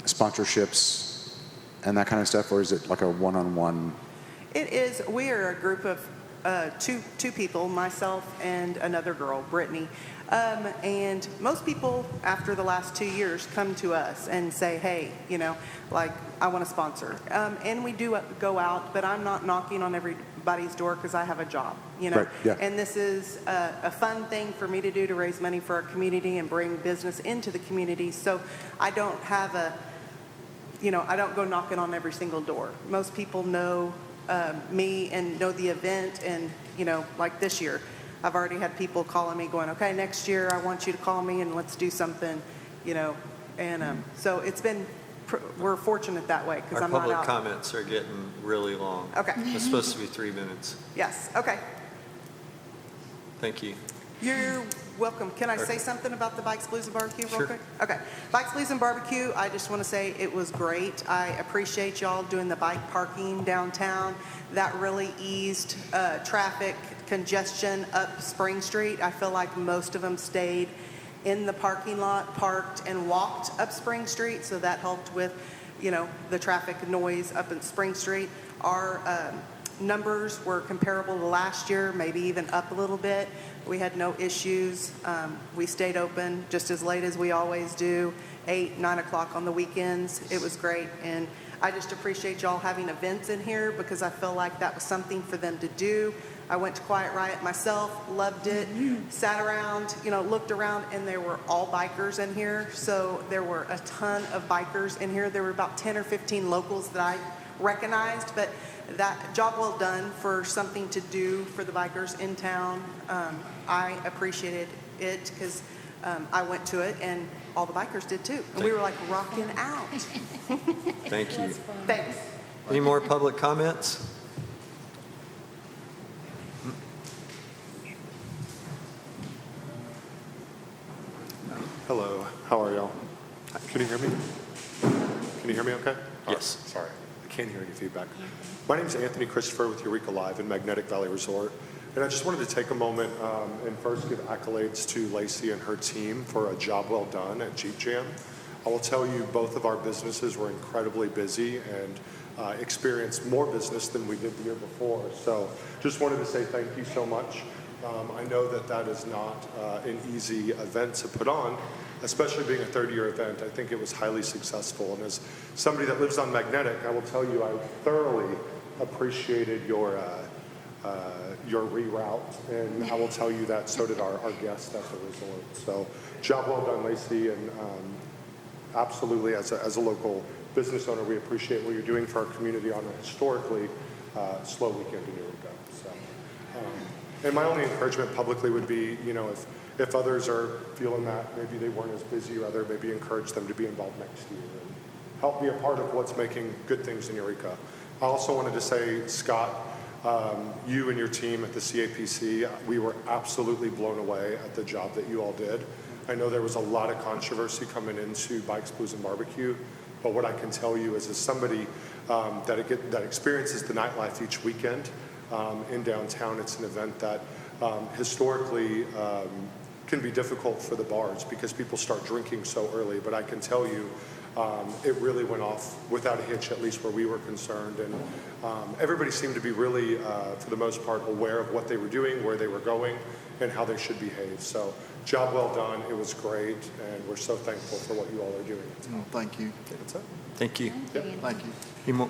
sponsorships and that kind of stuff, or is it like a one-on-one? It is. We are a group of two people, myself and another girl, Brittany. And most people, after the last 2 years, come to us and say, hey, you know, like, I want to sponsor. And we do go out, but I'm not knocking on everybody's door because I have a job, you know. Right, yeah. And this is a fun thing for me to do to raise money for our community and bring business into the community. So I don't have I don't go knocking on every single door. Most people know me and know the event, and you know, like this year I've already had people calling me going, okay, next year I want you to call me and let's do something, you know. And so it's been we're fortunate that way because Our I'm not public out. comments are getting really long. Okay. It's supposed to be 3 minutes. Yes, okay, Thank you. you're welcome. Can I say something about the Bikes, Blues, and Barbecue real Sure. quick? Okay. Bikes, Blues, and Barbecue, I just want to say it was great. I appreciate y'all doing the bike parking downtown. That really eased traffic congestion up Spring Street. I feel like most of them stayed in the parking lot, parked, and walked up Spring Street, so that helped with, you know, the traffic noise up in Spring Street. Our numbers were comparable to last year, maybe even up a little bit. We had no issues. We stayed open just as late as we always do, 8, 9 o'clock on the weekends. It was great. And I just appreciate y'all having events in here because I feel like that was something for them to do. I went to Quiet Riot myself, loved it, sat around, you know, looked around, and there were all bikers in here. So there were a ton of bikers in here. There were about 10 or 15 locals that I recognized, but that job well done for something to do for the bikers in town. I appreciated it because I went to it and all the bikers did too. And we were like rocking out. Thank you. Thanks. Any more public comments? Hello, how are y'all? Can you hear me? Can you hear me okay? Yes. Sorry, I can't hear any feedback. My name is Anthony Christopher with Eureka Live in Magnetic Valley Resort. And I just wanted to take a moment and first give accolades to Lacey and her team for a job well done at Jeep Jam. I will tell you, both of our businesses were incredibly busy and experienced more business than we did the year before. So just wanted to say thank you so much. I know that that is not an easy event to put on, especially being a third-year event. I think it was highly successful. And as somebody that lives on Magnetic, I will tell you I thoroughly appreciated your reroute, and I will tell you that so did our guests at the resort. So job well done, Lacey, and absolutely as a local business owner, we appreciate what you're doing for our community on a historically slow weekend in Eureka. So, and my only encouragement publicly would be, you know, if others are feeling that maybe they weren't as busy, rather maybe encourage them to be involved next year and help be a part of what's making good things in Eureka. I also wanted to say, Scott, you and your team at the CAPC, we were absolutely blown away at the job that you all did. I know there was a lot of controversy coming into Bikes, Blues, and Barbecue, but what I can tell you is as somebody that experiences the nightlife each weekend in downtown, it's an event that historically can be difficult for the bars because people start drinking so early, but I can tell you it really went off without a hitch, at least where we were concerned. And everybody seemed to be really, for the most part, aware of what they were doing, where they were going, and how they should behave. So job well done. It was great, and we're so thankful for what you all are doing. Thank you. That's it. Thank you. Thank you.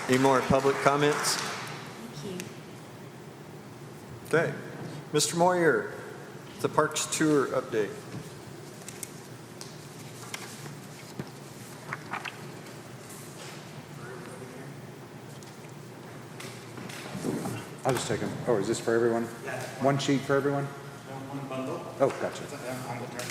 Any more public comments? Thank you. Okay. Mr. Moyer, the Parks Tour update. I'll just take them. Oh, is this for everyone? Yeah. One sheet for everyone? One bundle. Oh, gotcha. On the turn.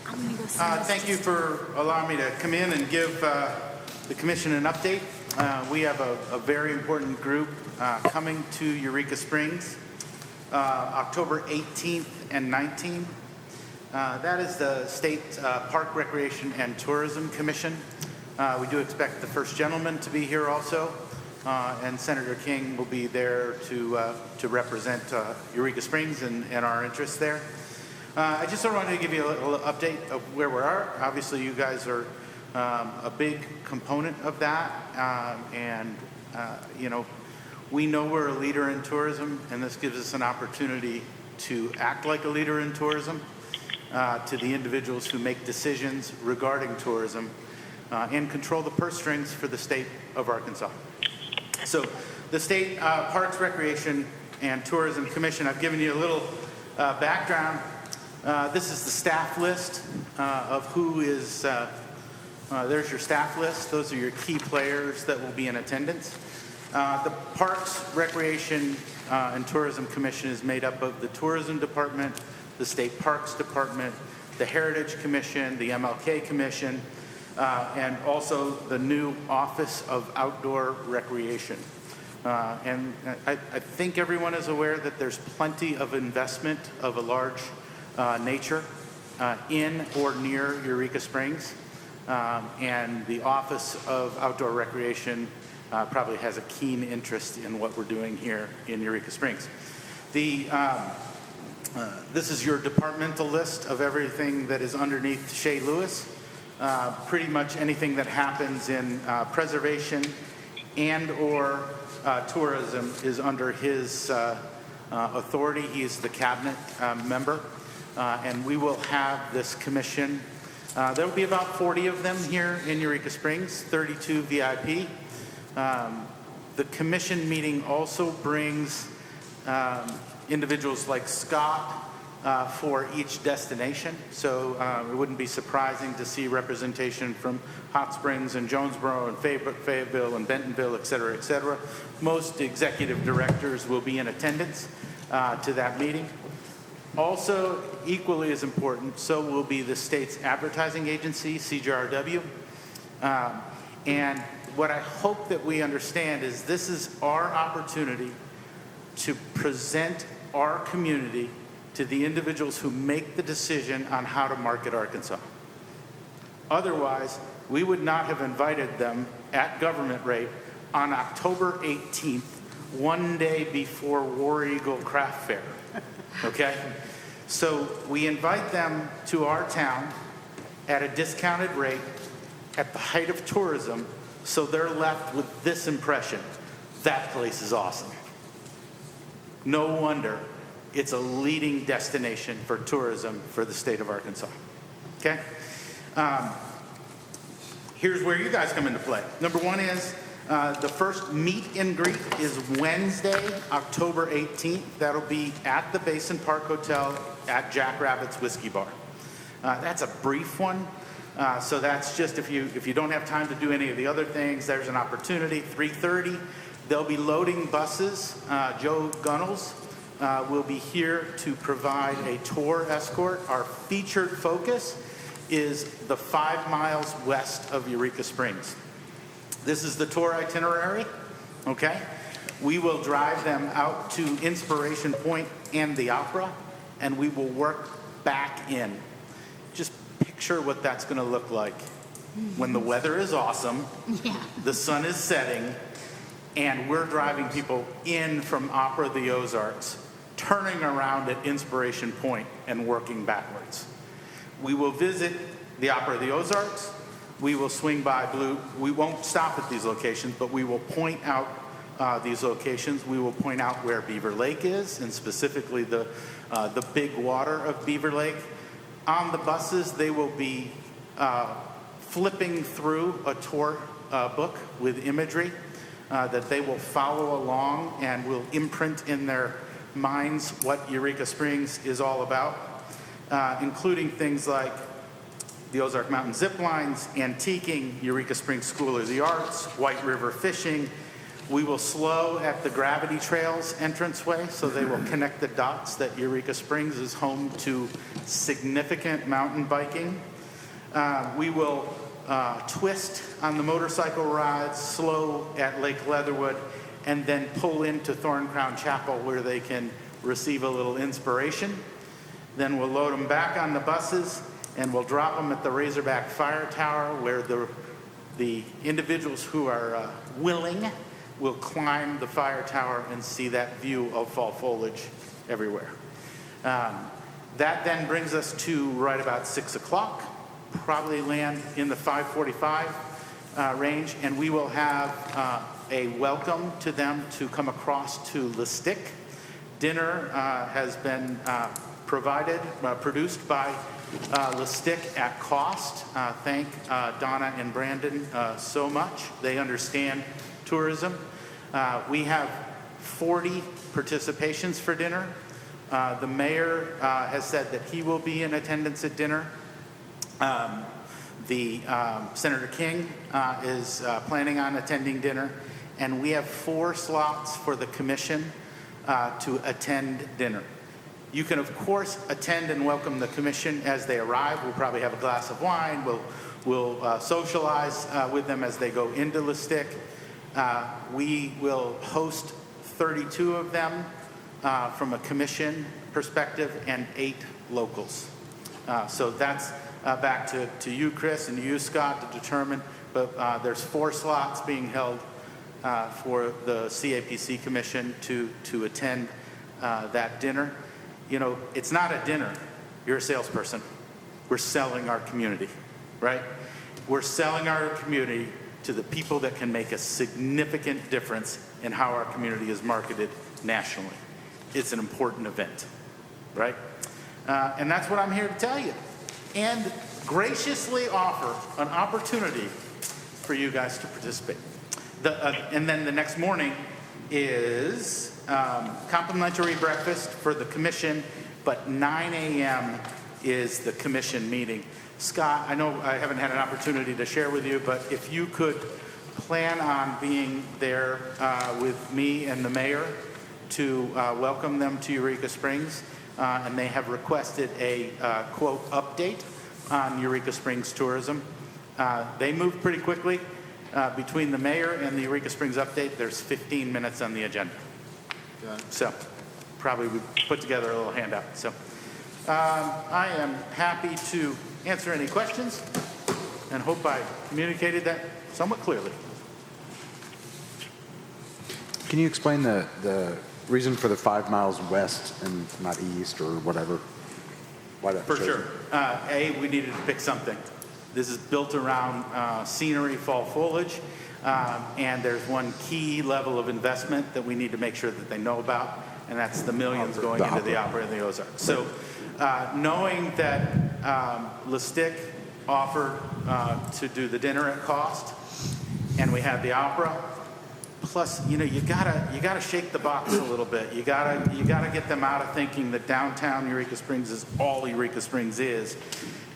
I'm gonna go see Thank you for allowing me to come in and give the commission an update. We have a very important group coming to Eureka Springs, October 18th and 19th. That is the State Park Recreation and Tourism Commission. We do expect the first gentleman to be here also, and Senator King will be there to represent Eureka Springs and our interests there. I just sort of wanted to give you a little update of where we are. Obviously, you guys are a big component of that, and you know, we know we're a leader in tourism, and this gives us an opportunity to act like a leader in tourism to the individuals who make decisions regarding tourism and control the purse strings for the state of Arkansas. So the State Parks, Recreation, and Tourism Commission, I've given you a little background. This is the staff list of who is, there's your staff list. Those are your key players that will be in attendance. The Parks, Recreation, and Tourism Commission is made up of the Tourism Department, the State Parks Department, the Heritage Commission, the MLK Commission, and also the new Office of Outdoor Recreation. And I think everyone is aware that there's plenty of investment of a large nature in or near Eureka Springs. And the Office of Outdoor Recreation probably has a keen interest in what we're doing here in Eureka Springs. This is your departmental list of everything that is underneath Shea Lewis. Pretty much anything that happens in preservation and or tourism is under his authority. He's the cabinet member. And we will have this commission. There will be about 40 of them here in Eureka Springs, 32 VIP. The commission meeting also brings individuals like Scott for each destination. So it wouldn't be surprising to see representation from Hot Springs and Jonesboro and Fayetteville and Bentonville, et cetera, et cetera. Most executive directors will be in attendance to that meeting. Also, equally as important, so will be the state's advertising agency, CJRW. And what I hope that we understand is this is our opportunity to present our community to the individuals who make the decision on how to market Arkansas. Otherwise, we would not have invited them at government rate on October 18th, one day before War Eagle Craft Fair. Okay? So we invite them to our town at a discounted rate at the height of tourism, so they're left with this impression: that place is awesome. No wonder it's a leading destination for tourism for the state of Arkansas. Okay? Here's where you guys come into play. Number one is the first meet and greet is Wednesday, October 18th. That'll be at the Basin Park Hotel at Jack Rabbit's Whiskey Bar. That's a brief one. So that's just if you don't have time to do any of the other things, there's an opportunity. 3:30, they'll be loading buses. Joe Gunnels will be here to provide a tour escort. Our featured focus is the 5 miles west of Eureka Springs. This is the tour itinerary, okay? We will drive them out to Inspiration Point and the Opera, and we will work back in. Just picture what that's going to look like when the weather is awesome, the sun is setting, and we're driving people in from Opera the Ozarks, turning around at Inspiration Point and working backwards. We will visit the Opera of the Ozarks. We will swing by Blue. We won't stop at these locations, but we will point out these locations. We will point out where Beaver Lake is, and specifically the big water of Beaver Lake. On the buses, they will be flipping through a tour book with imagery that they will follow along and will imprint in their minds what Eureka Springs is all about, including things like the Ozark Mountain Zip Lines, antiquing, Eureka Springs School of the Arts, White River Fishing. We will slow at the Gravity Trails entranceway, so they will connect the dots that Eureka Springs is home to significant mountain biking. We will twist on the motorcycle rides, slow at Lake Leatherwood, and then pull into Thorn Crown Chapel where they can receive a little inspiration. Then we'll load them back on the buses, and we'll drop them at the Razorback Fire Tower where the individuals who are willing will climb the fire tower and see that view of fall foliage everywhere. That then brings us to right about 6 o'clock, probably land in the 5:45 range, and we will have a welcome to them to come across to Listic. Dinner has been produced by Listic at cost. Thank Donna and Brandon so much. They understand tourism. We have 40 participations for dinner. The mayor has said that he will be in attendance at dinner. Senator King is planning on attending dinner, and we have 4 slots for the commission to attend dinner. You can, of course, attend and welcome the commission as they arrive. We'll probably have a glass of wine. We'll socialize with them as they go into Listic. We will host 32 of them from a commission perspective and 8 locals. So that's back to you, Chris, and you, Scott, to determine. But there's 4 slots being held for the CAPC Commission to attend that dinner. You know, it's not a dinner. You're a salesperson. We're selling our community, right? We're selling our community to the people that can make a significant difference in how our community is marketed nationally. It's an important event, right? And that's what I'm here to tell you. And graciously offer an opportunity for you guys to participate. And then the next morning is complimentary breakfast for the commission, but 9 a.m. is the commission meeting. Scott, I know I haven't had an opportunity to share with you, but if you could plan on being there with me and the mayor to welcome them to Eureka Springs, and they have requested a, quote, update on Eureka Springs tourism. They moved pretty quickly. Between the mayor and the Eureka Springs update, there's 15 minutes on the agenda. So probably we put together a little handout. So I am happy to answer any questions and hope I communicated that somewhat clearly. can you explain the reason for the 5 miles west and not east or whatever? Why that For chosen? sure. We needed to pick something. This is built around scenery, fall foliage, and there's one key level of investment that we need to make sure that they know about, and that's the millions going into the opera in the Ozarks. So knowing that Lastic offered to do the dinner at cost, and we had the opera, plus, you gotta shake the box a little bit. You gotta get them out of thinking that downtown Eureka Springs is all Eureka Springs is.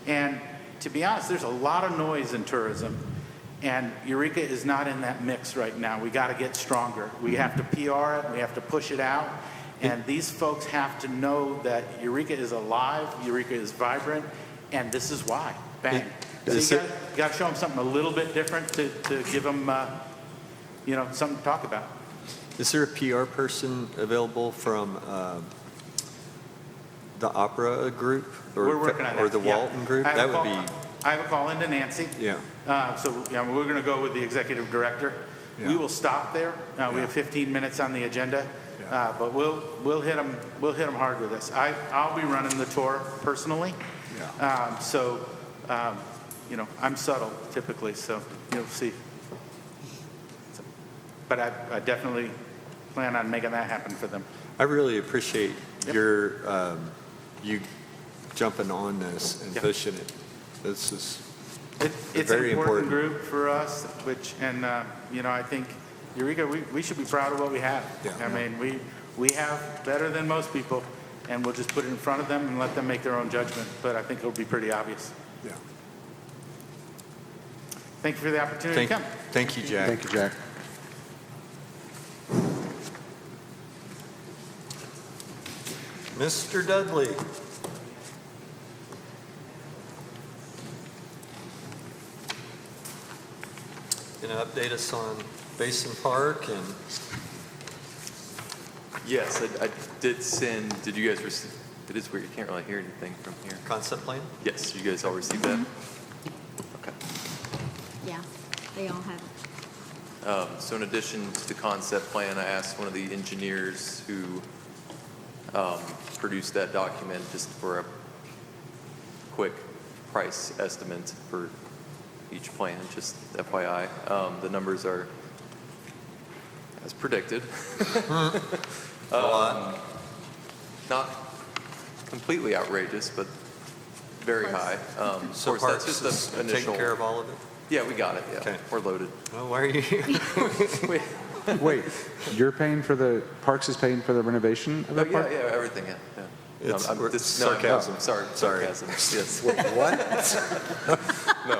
And to be honest, there's a lot of noise in tourism, and Eureka is not in that mix right now. We gotta get stronger. We have to PR it, we have to push it out, and these folks have to know that Eureka is alive, Eureka is vibrant, and this is why. Bang. So you gotta show them something a little bit different to give them, something to talk about. Is there a PR person available from the opera group? We're working on that. Or the Yeah. Walton group? I have That a would call- be, I have a call into Nancy. yeah. We're going to go with the executive director. Yeah. We will stop there. We have 15 minutes on the agenda, but we'll hit them hard with this. I'll be running the tour personally. Yeah. I'm subtle typically, so you'll see. But I definitely plan on making that happen for them. I really appreciate your, you jumping on this and pushing it. This is It's very an important important. group for us, I think Eureka, we should be proud of what we have. Yeah. I mean, we have better than most people, and we'll just put it in front of them and let them make their own judgment, but I think it'll be pretty obvious. Yeah. Thank you for the opportunity to come. Thank you, Jack. Thank you, Jack. Mr. Dudley. Going to update us on Basin Park and Yes, I did send, did you guys receive, it is weird, you can't really hear anything from here. concept plan? Yes, you guys all received that? Okay. Yeah, they all have it. So in addition to the concept plan, I asked one of the engineers who produced that document just for a quick price estimate for each plan, just FYI. The numbers are as predicted. A lot. Not completely outrageous, but very high. Of So course, Parks that's is just an taking initial. care of all of it? Yeah, we got it. Yeah, Okay. we're loaded. Well, why are you here? Wait, you're paying for Parks is paying for the renovation of Oh, the yeah, park? yeah, everything. Yeah. It's I'm sarcasm. sorry, Sorry. sarcasm. Yes. What? No.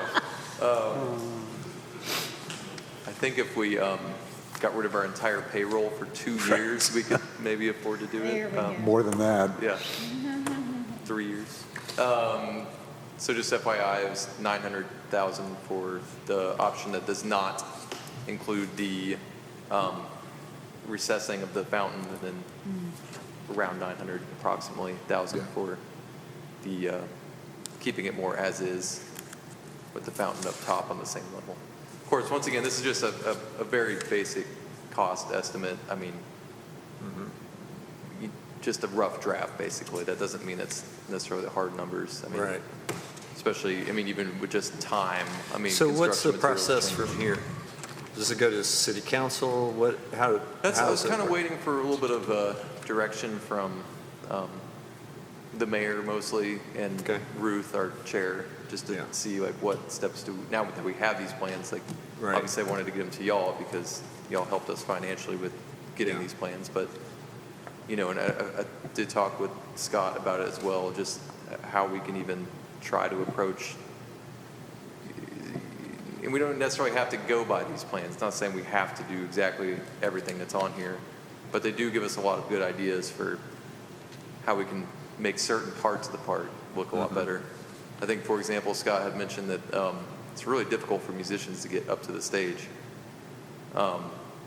I think if we got rid of our entire payroll for 2 years, we could maybe afford to do it. More than that. Yeah. 3 years. So just FYI, it was $900,000 for the option that does not include the recessing of the fountain, and then around 900 approximately thousand for the keeping it more as is with the fountain up top on the same level. Of course, once again, this is just a very basic cost estimate. I mean, just a rough draft, basically. That doesn't mean it's necessarily the hard numbers. I mean, Right. especially, I mean, even with just time. I mean, So what's the construction materials process change. from here? Does it go to city council? How I does was it kind of work? waiting for a little bit of direction from the mayor mostly, and Okay. Ruth, our chair, just to Yeah. see like what steps now that we have these plans. Like, Right. obviously, I wanted to get them to y'all because y'all helped us financially with getting Yeah. these plans. But and I did talk with Scott about it as well, just how we can even try to approach. And we don't necessarily have to go by these plans. It's not saying we have to do exactly everything that's on here, but they do give us a lot of good ideas for how we can make certain parts of the park look a lot better. I think, for example, Scott had mentioned that it's really difficult for musicians to get up to the stage,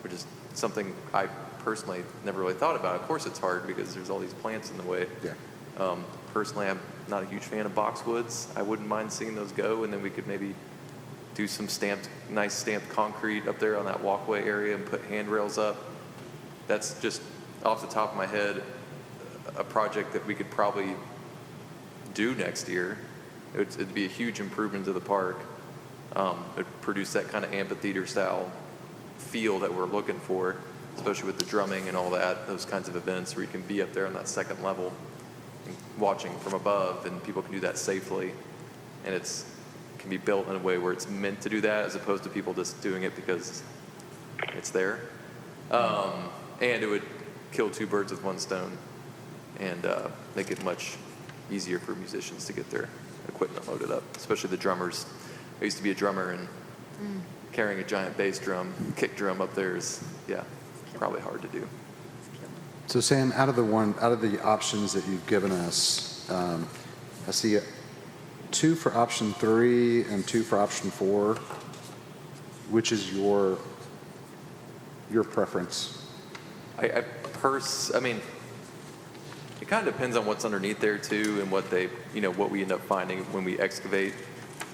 which is something I personally never really thought about. Of course it's hard because there's all these plants in the way. Yeah. Personally, I'm not a huge fan of boxwoods. I wouldn't mind seeing those go, and then we could maybe do some nice stamped concrete up there on that walkway area and put handrails up. that's just off the top of my head, a project that we could probably do next year. It'd be a huge improvement to the park. It'd produce that kind of amphitheater style feel that we're looking for, especially with the drumming and all that, those kinds of events where you can be up there on that second level and watching from above, and people can do that safely. And it can be built in a way where it's meant to do that, as opposed to people just doing it because it's there. And it would kill two birds with one stone and make it much easier for musicians to get their equipment loaded up, especially the drummers. I used to be a drummer, and carrying a giant bass drum, kick drum up there is, probably hard to do. So Sam, out of the options that you've given us, I see 2 for option 3 and 2 for option 4. Which is your preference? I mean, it kind of depends on what's underneath there too, and what we end up finding when we excavate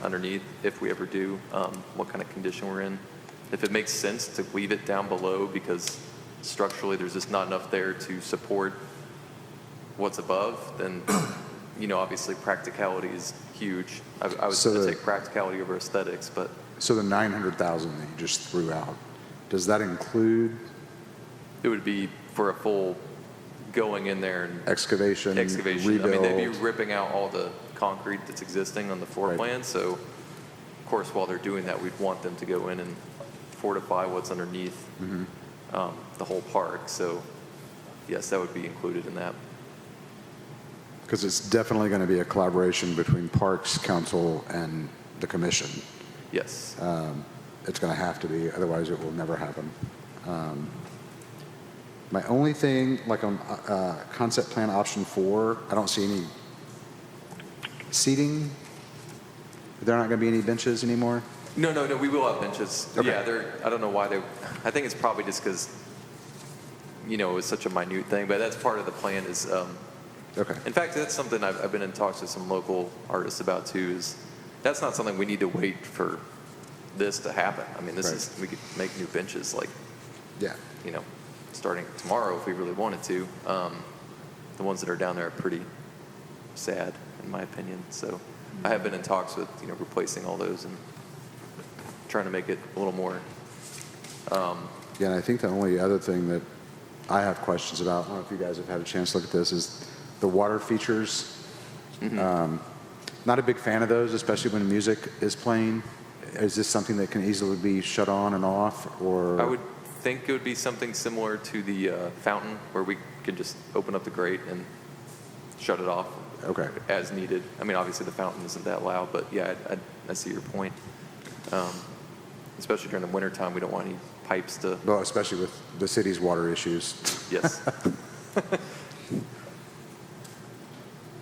underneath, if we ever do, what kind of condition we're in. If it makes sense to leave it down below because structurally there's just not enough there to support what's above, then obviously practicality is huge. I would take practicality over aesthetics, but So the 900,000 that you just threw out, does that include it would be for a full going in there and excavation, rebuild? I mean, they'd be ripping out all the concrete that's existing on the floor plan. So, of course, while they're doing that, we'd want them to go in and fortify what's underneath the whole park. So, yes, that would be included in that. Because it's definitely going to be a collaboration between Parks Council and the Commission. Yes. It's going to have to be, otherwise it will never happen. My only thing, like on concept plan option 4, I don't see any seating. There are not going to be any benches anymore? No, we will have benches. Okay. Yeah, I don't know why I think it's probably just because, it was such a minute thing, but that's part of the plan is, Okay. in fact, that's something I've been in talks with some local artists about too, is that's not something we need to wait for this to happen. I mean, we could make new benches Yeah. starting tomorrow if we really wanted to. The ones that are down there are pretty sad, in my opinion. So I have been in talks with, replacing all those and trying to make it a little more. Yeah, and I think the only other thing that I have questions about, I don't know if you guys have had a chance to look at this, is the water features. Not a big fan of those, especially when music is playing. Is this something that can easily be shut on and off, or? I would think it would be something similar to the fountain, where we can just open up the grate and shut it off as needed. I mean, obviously the fountain isn't that loud, but yeah, I see your point. Especially during the wintertime, we don't want any pipes to... Well, especially with the city's water issues. Yes.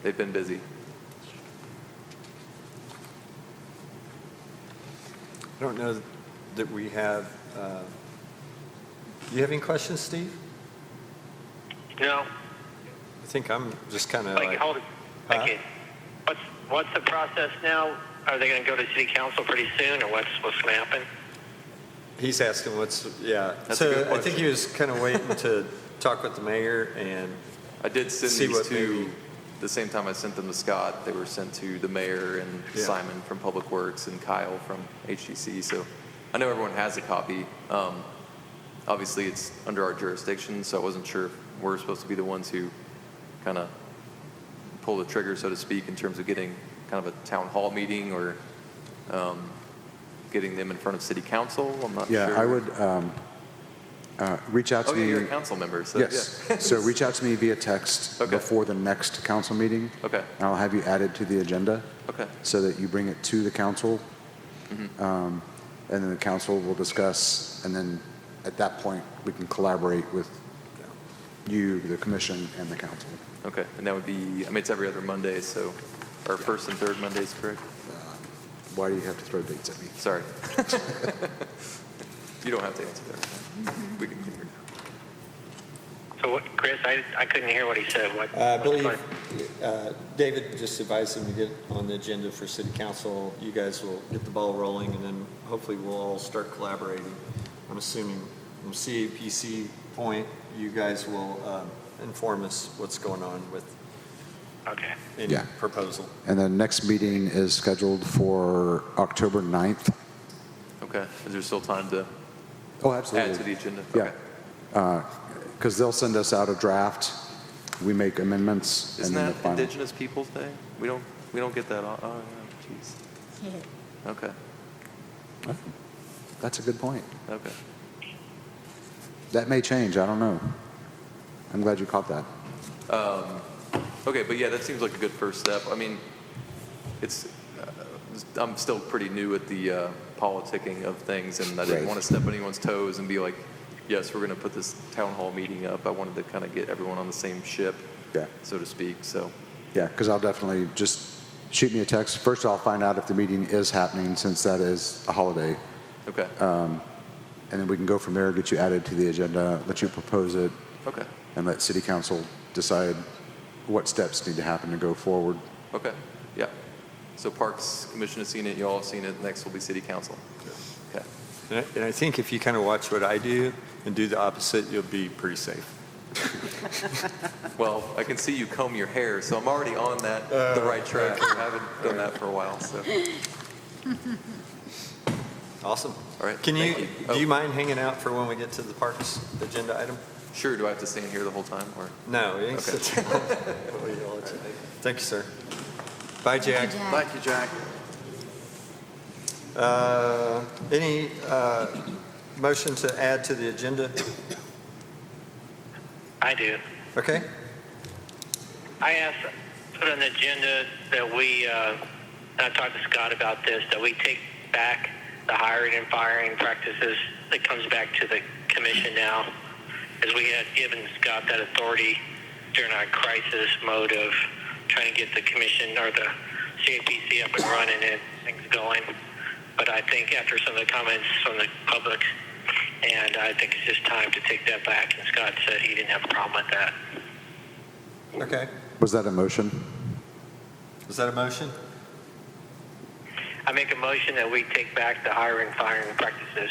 They've been busy. I don't know that we have, do you have any questions, Steve? No. I think I'm just kind of like... Hold it. Okay. What's the process now? Are they going to go to city council pretty soon, or what's going to happen? He's asking what's, That's a so good I think he was kind of waiting to talk with the mayor and I did send see these what to, the same time I sent them to Scott, they were sent to the mayor and Yeah. Simon from Public Works and Kyle from HGC. So I know everyone has a copy. Obviously, it's under our jurisdiction, so I wasn't sure if we're supposed to be the ones who kind of pull the trigger, so to speak, in terms of getting kind of a town hall meeting or getting them in front of city council. I'm not sure. Yeah, I would reach out to me. Oh, yeah, you're a council member. So Yes. Yeah. So reach out to me via text Okay. before the next council meeting. Okay. And I'll have you added to the agenda Okay. so that you bring it to the council. And then the council will discuss, and then at that point, we can collaborate with you, the commission, and the council. Okay. And that would be, I mean, it's every other Monday, so our first and third Mondays, correct? Why do you have to throw dates at me? Sorry. You don't have to answer that. We can hear. So, Chris, I couldn't hear what he said. I believe David just advised him to get on the agenda for city council. You guys will get the ball rolling, and then hopefully we'll all start collaborating. I'm assuming from CAPC point, you guys will inform us what's going on with Okay. any Yeah. proposal. And the next meeting is scheduled for October 9th. Okay. Is there still time to Oh, add absolutely. to the agenda? Yeah. Okay. Because they'll send us out a draft. We make amendments. Isn't and then that the final. Indigenous Peoples Day? We don't get that on. Oh, yeah. Jeez. Okay. That's a good point. Okay. That may change. I don't know. I'm glad you caught that. Okay, but yeah, that seems like a good first step. I mean, it's, I'm still pretty new at the politicking of things, and I didn't Right. want to step on anyone's toes and be like, yes, we're going to put this town hall meeting up. I wanted to kind of get everyone on the same ship, Yeah. so to speak. So, Yeah, because I'll definitely just shoot me a text. First, I'll find out if the meeting is happening since that is a holiday. okay. And then we can go from there, get you added to the agenda, let you propose it, Okay. and let city council decide what steps need to happen to go forward. Okay. Yeah. So Parks Commission has seen it. You all have seen it. Next will be City Council. Okay. And I think if you kind of watch what I do and do the opposite, you'll be pretty safe. Well, I can see you comb your hair, so I'm already on the right track. I haven't done that for a while, so. Awesome. All right, Can thank you, you. do you mind hanging out for when we get to the parks agenda item? Sure. Do I have to stand here the whole time, or? No, you ain't Okay. sit down. Thank you, sir. Bye, Jack. Thank you, Jack. Any motion to add to the agenda? I do. Okay. I asked, put on the agenda that we, and I talked to Scott about this, that we take back the hiring and firing practices that comes back to the commission now, as we had given Scott that authority during our crisis mode of trying to get the commission or the CAPC up and running and things going. But I think after some of the comments from the public, and I think it's just time to take that back, and Scott said he didn't have a problem with that. Okay. Was that a motion? Is that a motion? I make a motion that we take back the hiring, firing practices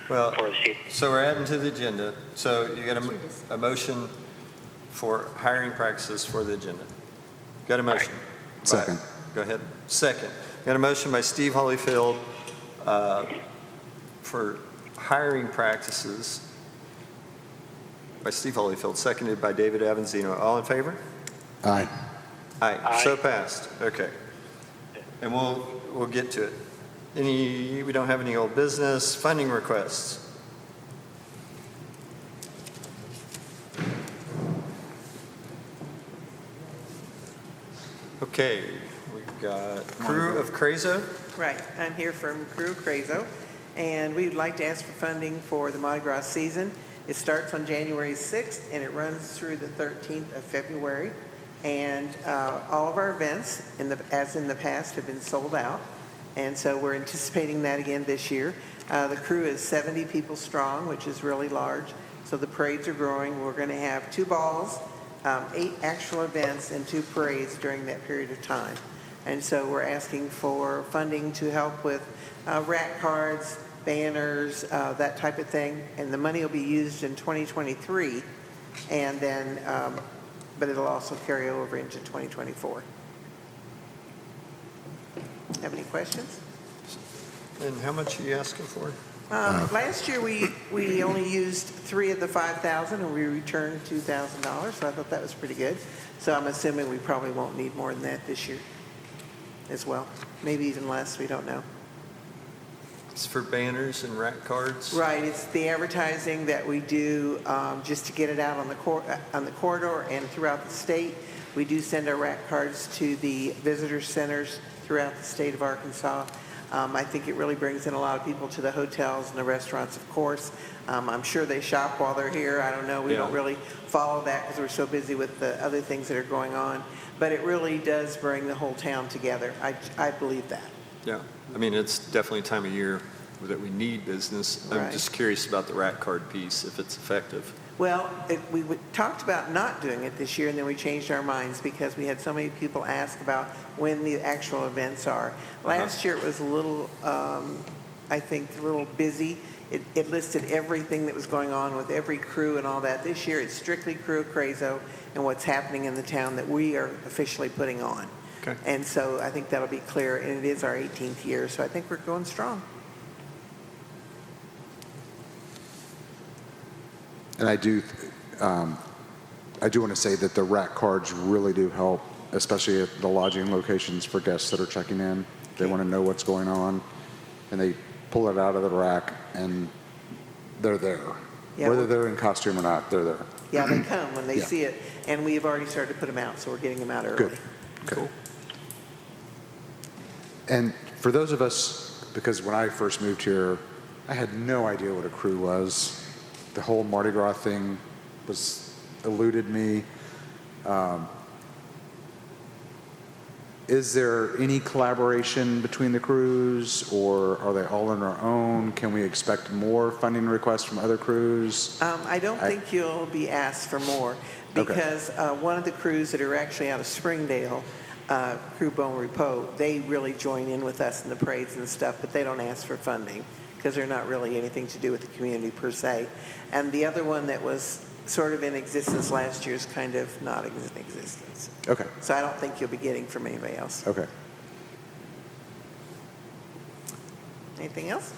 Well, for the city. so we're adding to the agenda. So you got a motion for hiring practices for the agenda. Got a motion? Second. Go ahead. Second. Got a motion by Steve Holyfield for hiring practices by Steve Holyfield, seconded by David Avanzino. All in favor? Aye. Aye. Aye. So passed. Okay. And we'll get to it. We don't have any old business. Funding requests. Okay, we've got Crew of Crazo. Right, I'm here from Crew Crazo, and we would like to ask for funding for the Mardi Gras season. It starts on January 6th, and it runs through the 13th of February. And all of our events, as in the past, have been sold out. And so we're anticipating that again this year. The crew is 70 people strong, which is really large. So the parades are growing. We're going to have 2 balls, 8 actual events, and 2 parades during that period of time. And so we're asking for funding to help with rack cards, banners, that type of thing. And the money will be used in 2023. And then, but it'll also carry over into 2024. Have any questions? And how much are you asking for? Last year, we only used 3 of the 5,000, and we returned $2,000, so I thought that was pretty good. So I'm assuming we probably won't need more than that this year as well. Maybe even less, we don't know. It's for banners and rack cards? Right, it's the advertising that we do just to get it out on the corridor and throughout the state. We do send our rack cards to the visitor centers throughout the state of Arkansas. I think it really brings in a lot of people to the hotels and the restaurants, of course. I'm sure they shop while they're here. I don't know. We don't really follow that because we're so busy with the other things that are going on. But it really does bring the whole town together. I believe that. Yeah, I mean, it's definitely a time of year that we need business. I'm Right. just curious about the rack card piece, if it's effective. Well, we talked about not doing it this year, and then we changed our minds because we had so many people ask about when the actual events are. Last year it was a little, I think, a little busy it listed everything that was going on with every crew and all that. This year, it's strictly Crew of Crazo and what's happening in the town that we are officially putting on. Okay. And so I think that'll be clear, and it is our 18th year, so I think we're going strong. And I do want to say that the rack cards really do help, especially at the lodging locations for guests that are checking in. They want to know what's going on, and they pull it out of the rack, and they're there. Yeah, Whether well- they're in costume or not, they're there. Yeah, they come when they Yeah. see it, and we've already started to put them out, so we're getting them out early. Good. Cool. And for those of us, because when I first moved here, I had no idea what a crew was. The whole Mardi Gras thing eluded me. Is there any collaboration between the crews, or are they all on their own? Can we expect more funding requests from other crews? I don't think you'll be asked for more, Okay. because one of the crews that are actually out of Springdale, Crew Bon Repos, they really join in with us in the parades and stuff, but they don't ask for funding because they're not really anything to do with the community per se. And the other one that was sort of in existence last year is kind of not in existence. Okay. So I don't think you'll be getting from anybody else. Okay. Anything else?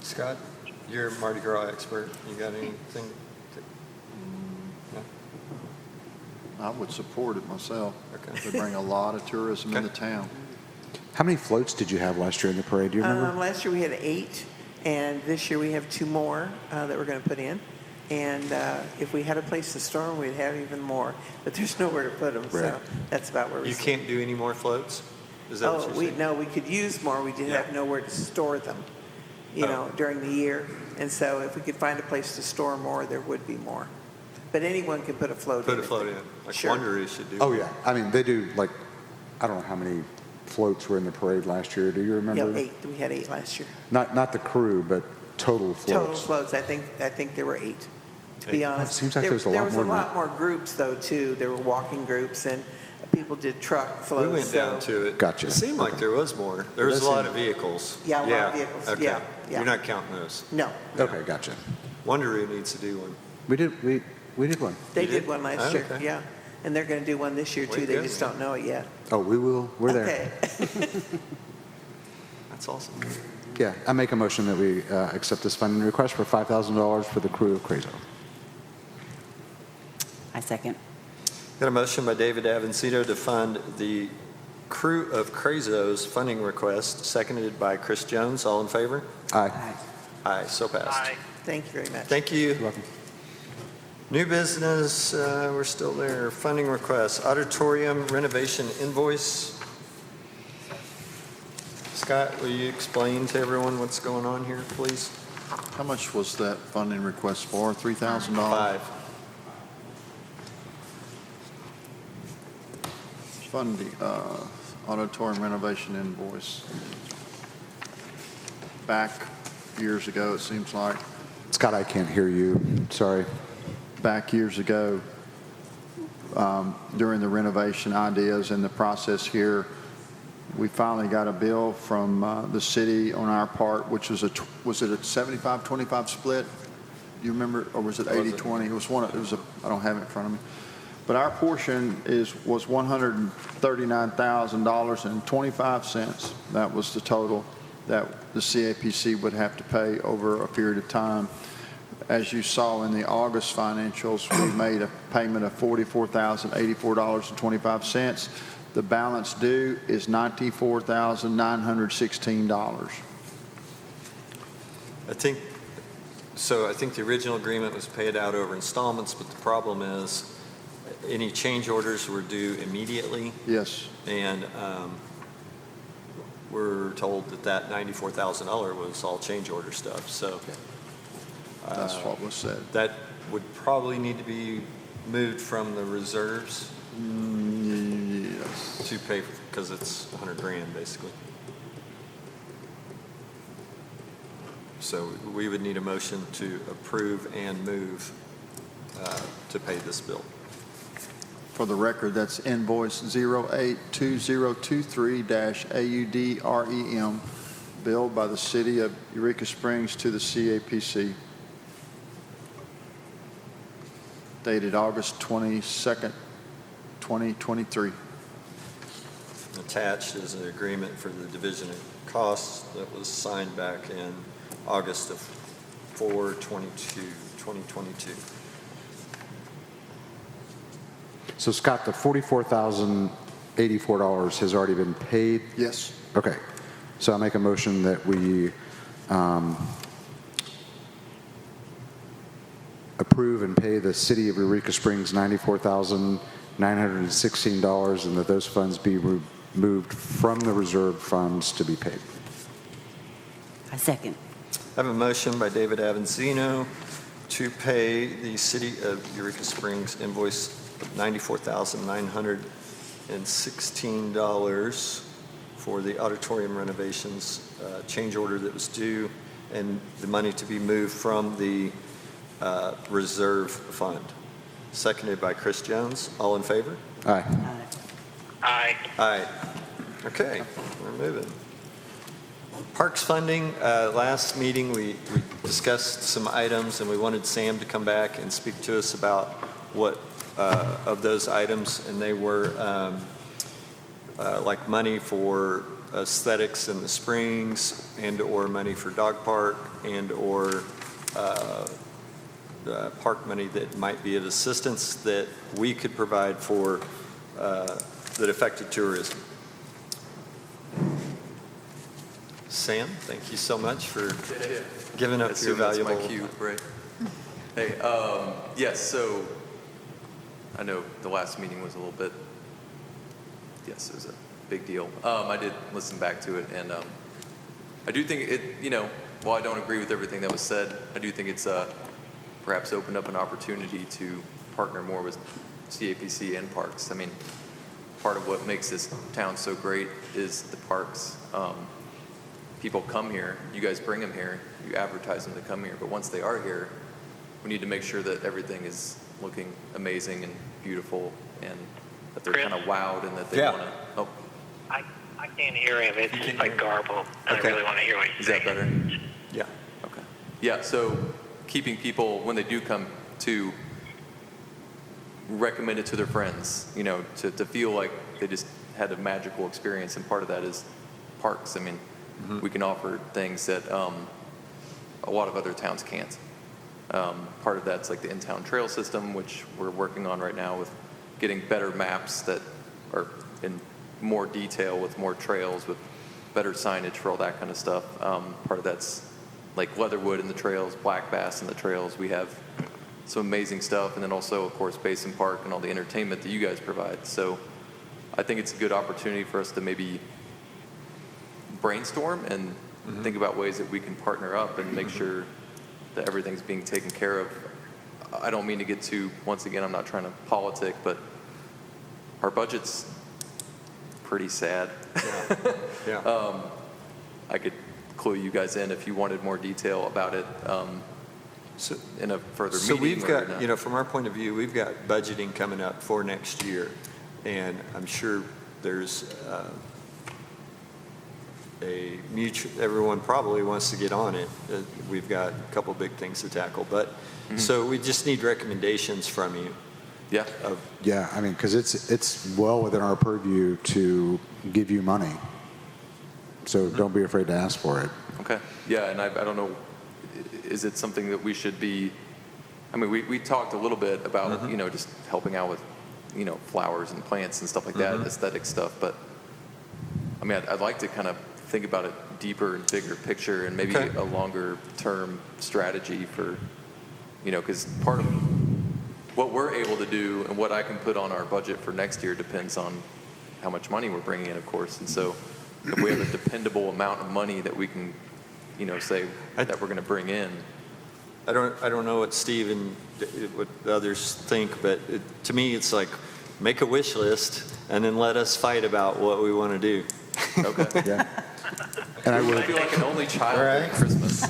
Scott, you're a Mardi Gras expert. You got anything? No? I would support it myself. Okay. They bring a lot of tourism Okay. into town. How many floats did you have last year in the parade? Do you remember? Last year we had 8, and this year we have 2 more that we're going to put in. And if we had a place to store them, we'd have even more. But there's nowhere to put them, so Right. that's about where we You sit. can't do any more floats? Is that what Oh, you're saying? no, we could use more. We did Yeah. have nowhere to store them, you Oh. know, during the year. And so if we could find a place to store more, there would be more. But anyone can put a float in. Put a if float they- in. Like Sure. Wanderers should do. Oh, yeah. I mean, they do, like, I don't know how many floats were in the parade last year. Do you remember? Yeah, 8. We had 8 last year. Not the crew, but total floats. Total floats, I think there were 8, to be 8. honest. It seems like there's a lot There was more a than lot more groups, though, too. There were walking groups, and people did truck We floats. went down so- to it. Gotcha. It seemed like there was more. There was a lot of vehicles. Yeah, a lot of vehicles. Okay. Yeah, yeah. You're not counting those. No, Okay, gotcha. Wanderoo needs to do one. We did one. they You did did? one last Oh, year, okay. yeah. And they're going to do one this year, Way too. to They go. just don't know it yet. Oh, we will. We're there. Okay. That's awesome. Yeah, I make a motion that we accept this funding request for $5,000 for the crew of Crazo. I second. Got a motion by David Avancito to fund the Crew of Crazo's funding request, seconded by Chris Jones. All in favor? Aye. Aye, so passed. Aye. Thank you very much. Thank you. You're welcome. New business, we're still there. Funding request, auditorium renovation invoice. Scott, will you explain to everyone what's going on here, please? How much was that funding request for? $3,000? 5. Fund the auditorium renovation invoice. Back years ago, it seems like, Scott, I can't hear you. Sorry. back years ago, during the renovation ideas and the process here, we finally got a bill from the city on our part, which was was it a 75-25 split? Do you remember, or was it 80-20? It was I don't have it in front of me. But our portion was $139,000.25. That was the total that the CAPC would have to pay over a period of time. As you saw in the August financials, we made a payment of $44,084.25. The balance due is $94,916. I think the original agreement was paid out over installments, but the problem is any change orders were due immediately, Yes. and we're told that $94,000 was all change order stuff. So That's what was said. that would probably need to be moved from the reserves Yes. to pay, because it's $100,000 basically. So we would need a motion to approve and move to pay this bill. For the record, that's invoice 082023-AUDREM billed by the city of Eureka Springs to the CAPC, dated August 22nd, 2023. Attached is an agreement for the division of costs that was signed back in August of 2022. So Scott, the $44,084 has already been paid? Yes. Okay. So I make a motion that we approve and pay the city of Eureka Springs $94,916 and that those funds be removed from the reserve funds to be paid. A second. I have a motion by David Avanzino to pay the city of Eureka Springs invoice of $94,916 for the auditorium renovations change order that was due, and the money to be moved from the reserve fund. Seconded by Chris Jones. All in favor? Aye. Aye. Aye. Okay, we're moving. Parks funding, last meeting we discussed some items and we wanted Sam to come back and speak to us about what of those items, and they were like money for aesthetics in the springs and or money for dog park and or park money that might be of assistance that we could provide for that affected tourism. Sam, thank you so much for giving up your valuable. That's my cue, right? Hey, yes, so I know the last meeting was a little bit, yes, it was a big deal. I did listen back to it, and I do think it, while I don't agree with everything that was said, I do think it's perhaps opened up an opportunity to partner more with CAPC and parks. I mean, part of what makes this town so great is the parks. People come here, you guys bring them here, you advertise them to come here, but once they are here, we need to make sure that everything is looking amazing and beautiful and that they're Chris? kind of wowed and that they Yeah. want to, oh, I can't hear him. It's can't like hear him? garbled. I Okay. really want to hear what he's is saying. that better? Yeah. Okay. Yeah, so keeping people, when they do come, to recommend it to their friends, to feel like they just had a magical experience, and part of that is parks. I mean, we can offer things that a lot of other towns can't. Part of that's like the in-town trail system, which we're working on right now with getting better maps that are in more detail with more trails, with better signage for all that kind of stuff. Part of that's like Leatherwood and the trails, Black Bass and the trails. We have some amazing stuff, and then also, of course, Basin Park and all the entertainment that you guys provide. So I think it's a good opportunity for us to maybe brainstorm and think about ways that we can partner up and make sure that everything's being taken care of. I don't mean to get too, once again, I'm not trying to politic, but our budget's pretty sad. Yeah. I could clue you guys in if you wanted more detail about it So, in a further so meeting. we've got, from our point of view, we've got budgeting coming up for next year, and I'm sure there's a mutual, everyone probably wants to get on it. We've got a couple big things to tackle, but so we just need recommendations from you. Yeah. Yeah, I mean, because it's well within our purview to give you money. So don't be afraid to ask for it. Okay. Yeah, and I don't know, is it something that we should be, I mean, we talked a little bit about, just helping out with, flowers and plants and stuff like that, aesthetic stuff, but I mean, I'd like to kind of think about it deeper and bigger picture and maybe a longer term strategy for, because part of what we're able to do and what I can put on our budget for next year depends on how much money we're bringing in, of course. And so if we have a dependable amount of money that we can, say that we're going to bring in. I don't know what Steve and what the others think, but to me, it's like make a wish list and then let us fight about what we want to do. Okay. Yeah. And I I would, feel like an only child Right. during Christmas.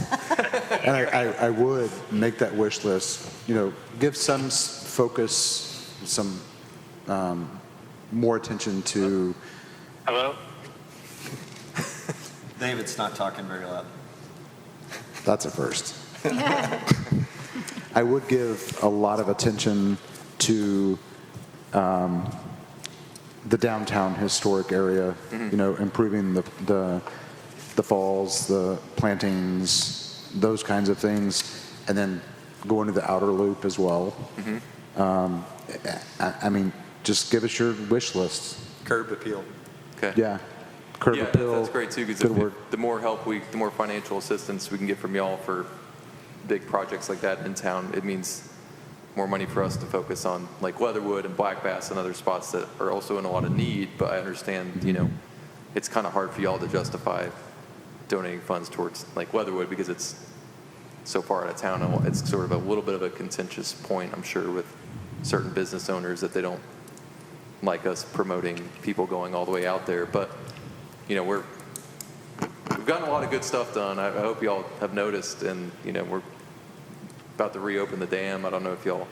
and I would make that wish list, give some focus, some more attention to Hello? David's not talking very loud. That's a first. I would give a lot of attention to the downtown historic area, improving the falls, the plantings, those kinds of things, and then going to the outer loop as well. I mean, just give us your wish list. Curb appeal. Okay. Yeah. Curb Yeah, appeal. that's great too, because Good work. the more help the more financial assistance we can get from y'all for big projects like that in town, it means more money for us to focus on like Leatherwood and Black Bass and other spots that are also in a lot of need. But I understand, it's kind of hard for y'all to justify donating funds towards like Leatherwood because it's so far out of town. And it's sort of a little bit of a contentious point, I'm sure, with certain business owners that they don't like us promoting people going all the way out there. But, we've gotten a lot of good stuff done. I hope y'all have noticed, and, we're about to reopen the dam. I don't know if y'all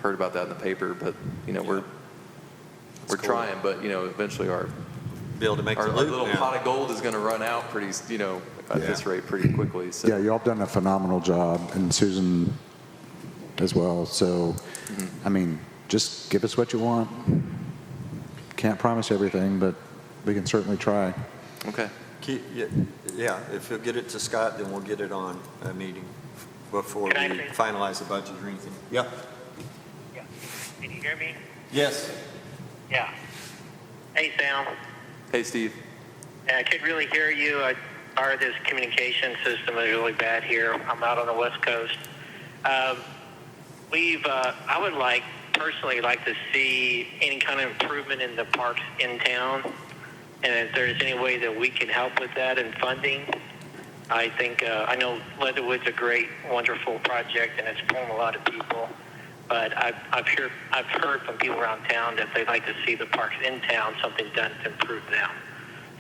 heard about that in the paper, but, we're cool. trying, but, eventually our Be able to make the loop little now. pot of gold is going to run out pretty, at this rate pretty quickly. So. Yeah, y'all have done a phenomenal job, and Susan as well. So, I mean, just give us what you want. Can't promise everything, but we can certainly try. Okay. Yeah, if you'll get it to Scott, then we'll get it on a meeting before we Can I say- finalize the budget or anything. Yeah. Yeah. Can you hear me? Yes. Yeah. Hey, Sam. Hey, Steve. I could really hear you. Our this communication system is really bad here. I'm out on the West Coast. I would personally like to see any kind of improvement in the parks in town. And if there's any way that we can help with that in funding, I think, I know Leatherwood's a great, wonderful project and it's pulling a lot of people. But I've heard from people around town that they'd like to see the parks in town, something done to improve them.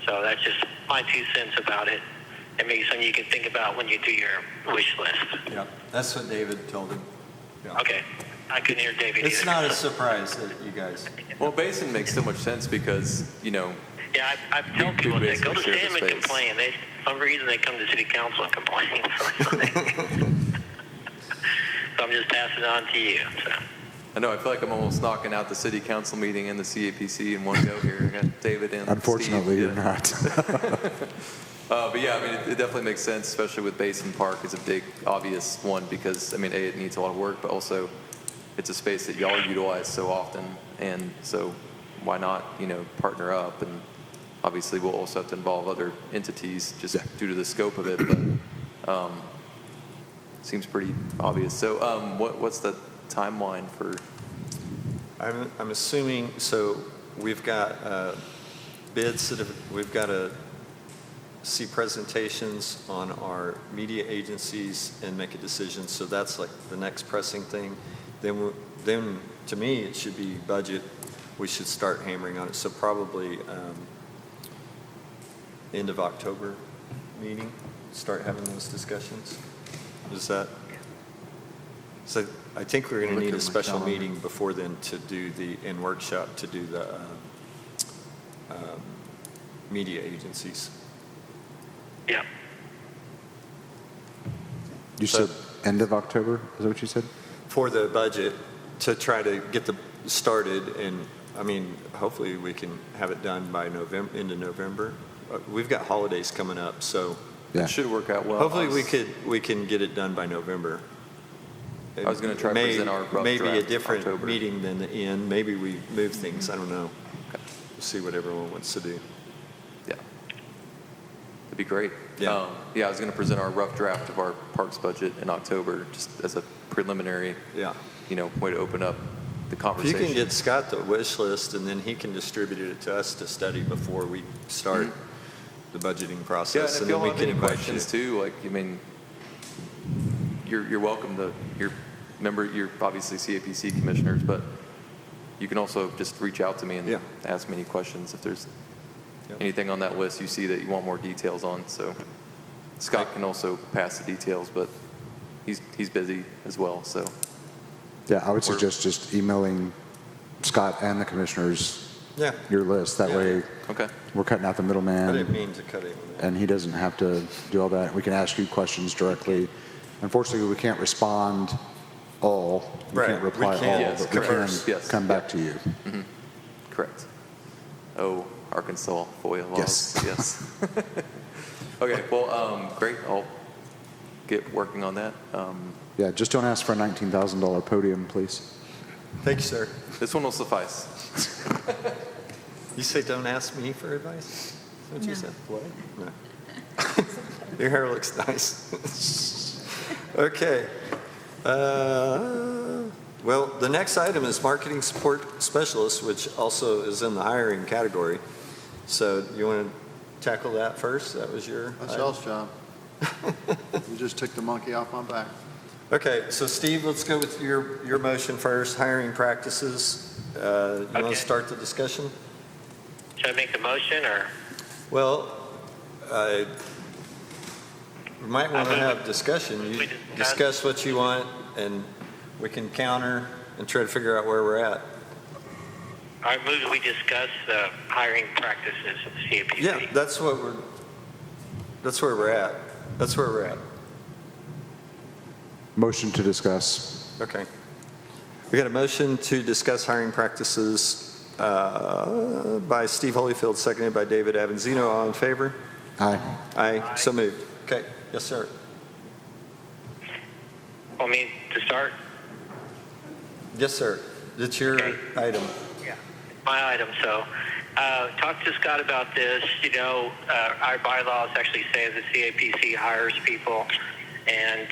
So that's just my 2 cents about it. And maybe something you can think about when you do your wish list. Yeah, that's what David told him. Yeah. Okay. I couldn't hear David It's either. not a surprise that you guys. Well, Basin makes so much sense because, Yeah, I've told do people that go to basically share Sam the and space. complain. For some reason, they come to city council and complain. So I'm just passing it on to you. So. I know, I feel like I'm almost knocking out the city council meeting and the CAPC in one go here. I got David and Unfortunately, Steve. you're not. But yeah, I mean, it definitely makes sense, especially with Basin Park is a big, obvious one because, I mean, it needs a lot of work, but also it's a space that y'all utilize so often. And so why not, partner up? And obviously we'll also have to involve other entities just due to the scope of it, but seems pretty obvious. So what's the timeline for? I'm assuming, so we've got bids we've got to see presentations on our media agencies and make a decision. So that's like the next pressing thing. Then to me, it should be budget. We should start hammering on it. So probably end of October meeting, start having those discussions. Is that? So I think we're going to Look need at a my special calendar. meeting before then to do in workshop to do the media agencies. Yeah. You said end of October? Is that what you said? For the budget to try to get started, and I mean, hopefully we can have it done by into November. We've got holidays coming up, so Yeah. It should work out well. hopefully we can get it done by November. I was going to try to present our rough Maybe a draft in different October. meeting than the end. Maybe we move things. I don't know. We'll see what everyone wants to do. Yeah. That'd be great. Yeah. I was going to present our rough draft of our parks budget in October, just as a preliminary, Yeah. way to open up the If you conversation. can get Scott the wish list, and then he can distribute it to us to study before we start the budgeting Yeah, process, and if and then y'all we have can any invite you. questions too, you're welcome to, you're obviously CAPC commissioners, but you can also just reach out to me and Yeah. ask me any questions if there's Yep. anything on that list you see that you want more details on. So Scott can also pass the details, but he's busy as well. So Yeah, I would suggest just emailing Scott and the commissioners Yeah. your list. That Yeah. way, Okay. we're cutting out the I middleman. didn't mean to cut it. And he doesn't have to do all that. We can ask you questions directly. Unfortunately, we can't respond all. We Right. can't We reply can't all, Yes, but we can correct. Yes. come back to you. Correct. Oh, Arkansas FOIA laws. Yes. Yes. Okay, well, great. I'll get working on that. Yeah, just don't ask for a $19,000 podium, please. Thank you, sir. This one will suffice. You say don't ask me for advice? Is that what you No. said? What? No. Your hair looks nice. Okay. Well, the next item is marketing support specialist, which also is in the hiring category. So you want to tackle that first? That was your That's item? y'all's job. You just took the monkey off my back. Okay, so Steve, let's go with your motion first, hiring practices. You want Okay. to start the discussion? Should I make the motion or? Well, we might want to have discussion. You We discuss what you want, and we can counter and try to figure out where we're at. I move that we discuss the hiring practices of the CAPC. Yeah, that's where we're at. That's where we're at. Motion to discuss. Okay. We got a motion to discuss hiring practices by Steve Holyfield, seconded by David Avanzino. All in favor? Aye. Aye. So moved. Okay. Yes, sir. Want me to start? Yes, sir. It's your Okay. item. Yeah. My item. So, talked to Scott about this. You know, our bylaws actually say the CAPC hires people, and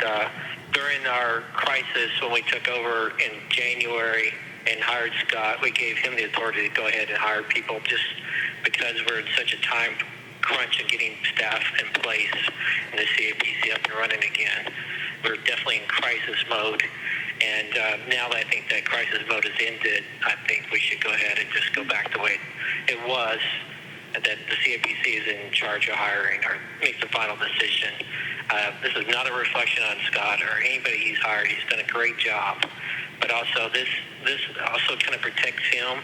during our crisis when we took over in January and hired Scott, we gave him the authority to go ahead and hire people just because we're in such a time crunch in getting staff in place and the CAPC up and running again. We're definitely in crisis mode. And now that I think that crisis mode has ended, I think we should go ahead and just go back the way it was, and that the CAPC is in charge of hiring or makes the final decision. This is not a reflection on Scott or anybody he's hired. He's done a great job. But also this also kind of protects him,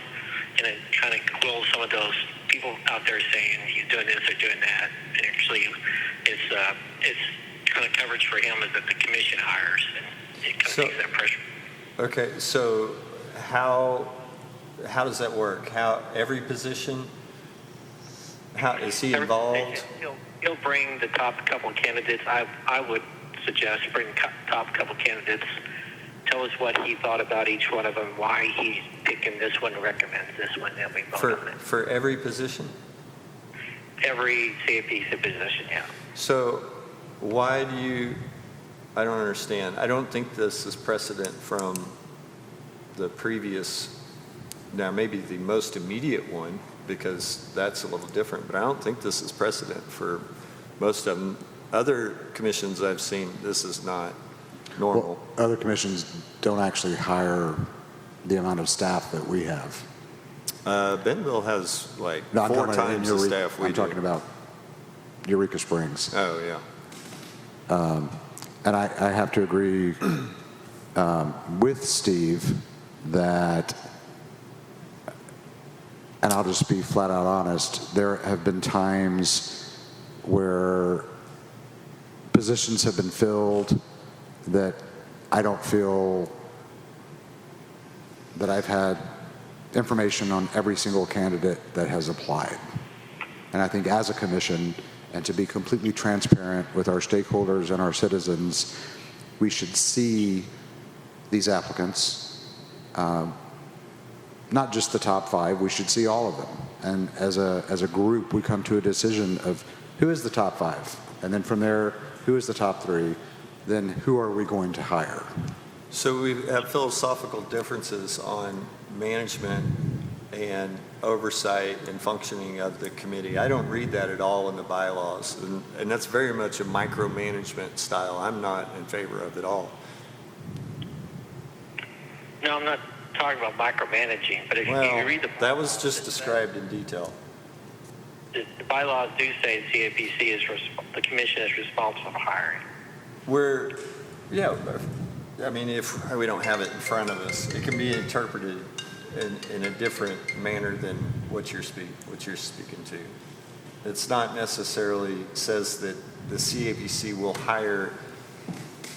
and it kind of quills some of those people out there saying he's doing this or doing that. And actually, it's kind of coverage for him is that the commission hires, and it kind of takes that pressure. Okay, so how does that work? How every position? How is he involved? He'll bring the top couple of candidates. I would suggest bring top couple candidates. Tell us what he thought about each one of them, why he's picking this one, recommends this one, then we vote on it. For every position? Every CAPC position, yeah. So why do you? I don't understand. I don't think this is precedent from the previous. Now maybe the most immediate one, because that's a little different, but I don't think this is precedent for most of them. Other commissions I've seen, this is not normal. Well, other commissions don't actually hire the amount of staff that we have. Bentonville has like No, I'm 4 talking about in times the Eureka- staff we I'm do. talking about Eureka Springs. Oh, yeah. And I have to agree with Steve that, and I'll just be flat out honest, there have been times where positions have been filled that I don't feel that I've had information on every single candidate that has applied. And I think as a commission, and to be completely transparent with our stakeholders and our citizens, we should see these applicants, not just the top 5, we should see all of them. And as a group, we come to a decision of who is the top 5, and then from there, who is the top 3, then who are we going to hire? So we have philosophical differences on management and oversight and functioning of the committee. I don't read that at all in the bylaws, and that's very much a micromanagement style I'm not in favor of at all. No, I'm not talking about micromanaging, but if you Well, read that was just described in detail. the bylaws do say CAPC is the commission is responsible for hiring. I mean, if we don't have it in front of us, it can be interpreted in a different manner than what you're speaking to. It's not necessarily says that the CAPC will hire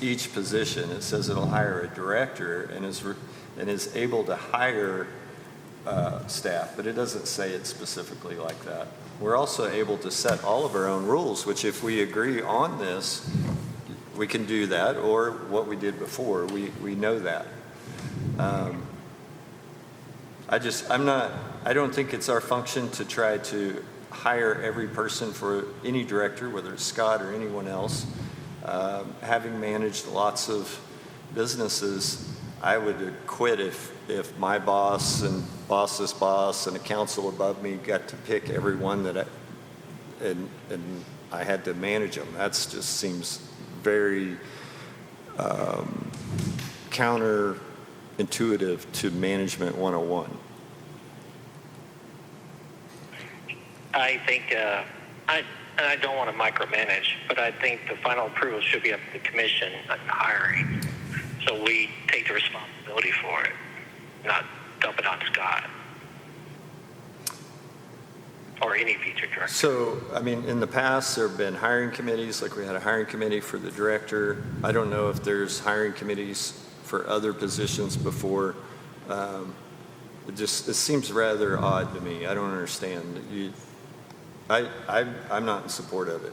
each position. It says it'll hire a director and is able to hire staff, but it doesn't say it specifically like that. We're also able to set all of our own rules, which if we agree on this, we can do that, or what we did before. We know that. I don't think it's our function to try to hire every person for any director, whether it's Scott or anyone else. Having managed lots of businesses, I would quit if my boss and boss's boss and a council above me got to pick everyone and I had to manage them. That just seems very counterintuitive to Management 101. I think, I don't want to micromanage, but I think the final approval should be up to the commission on hiring. So we take the responsibility for it, not dump it on Scott or any future director. So, I mean, in the past, there have been hiring committees, like we had a hiring committee for the director. I don't know if there's hiring committees for other positions before. It seems rather odd to me. I don't understand. I'm not in support of it.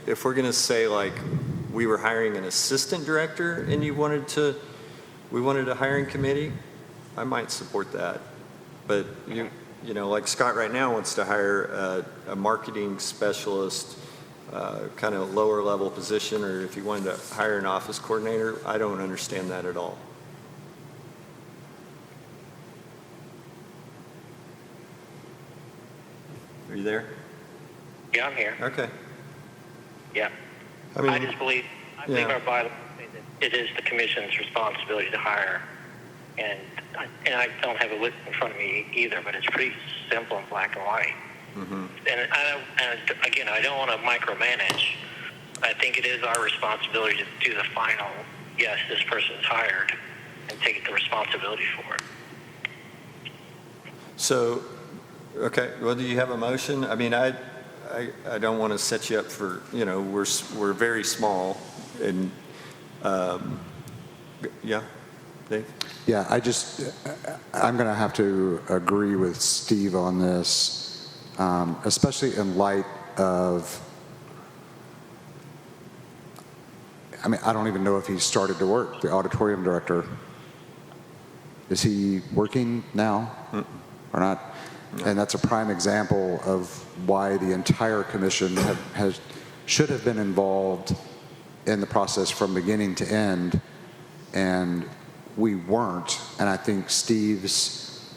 If we're going to say like we were hiring an assistant director and we wanted a hiring committee, I might support that. But like Scott right now wants to hire a marketing specialist, kind of lower level position, or if he wanted to hire an office coordinator, I don't understand that at all. Are you there? Yeah, I'm here. Okay. Yeah. I just believe our bylaws say that it is the commission's responsibility to hire. And I don't have a list in front of me either, but it's pretty simple and black and white. Mm-hmm. And again, I don't want to micromanage. I think it is our responsibility to do the final, yes, this person's hired, and take the responsibility for it. So, okay, well, do you have a motion? I mean, I don't want to set you up for, we're very small, and yeah, Dave? Yeah, I'm going to have to agree with Steve on this, especially in light of, I don't even know if he's started to work, the auditorium director. Is he working now or not? No. And that's a prime example of why the entire commission should have been involved in the process from beginning to end, and we weren't. And I think Steve's,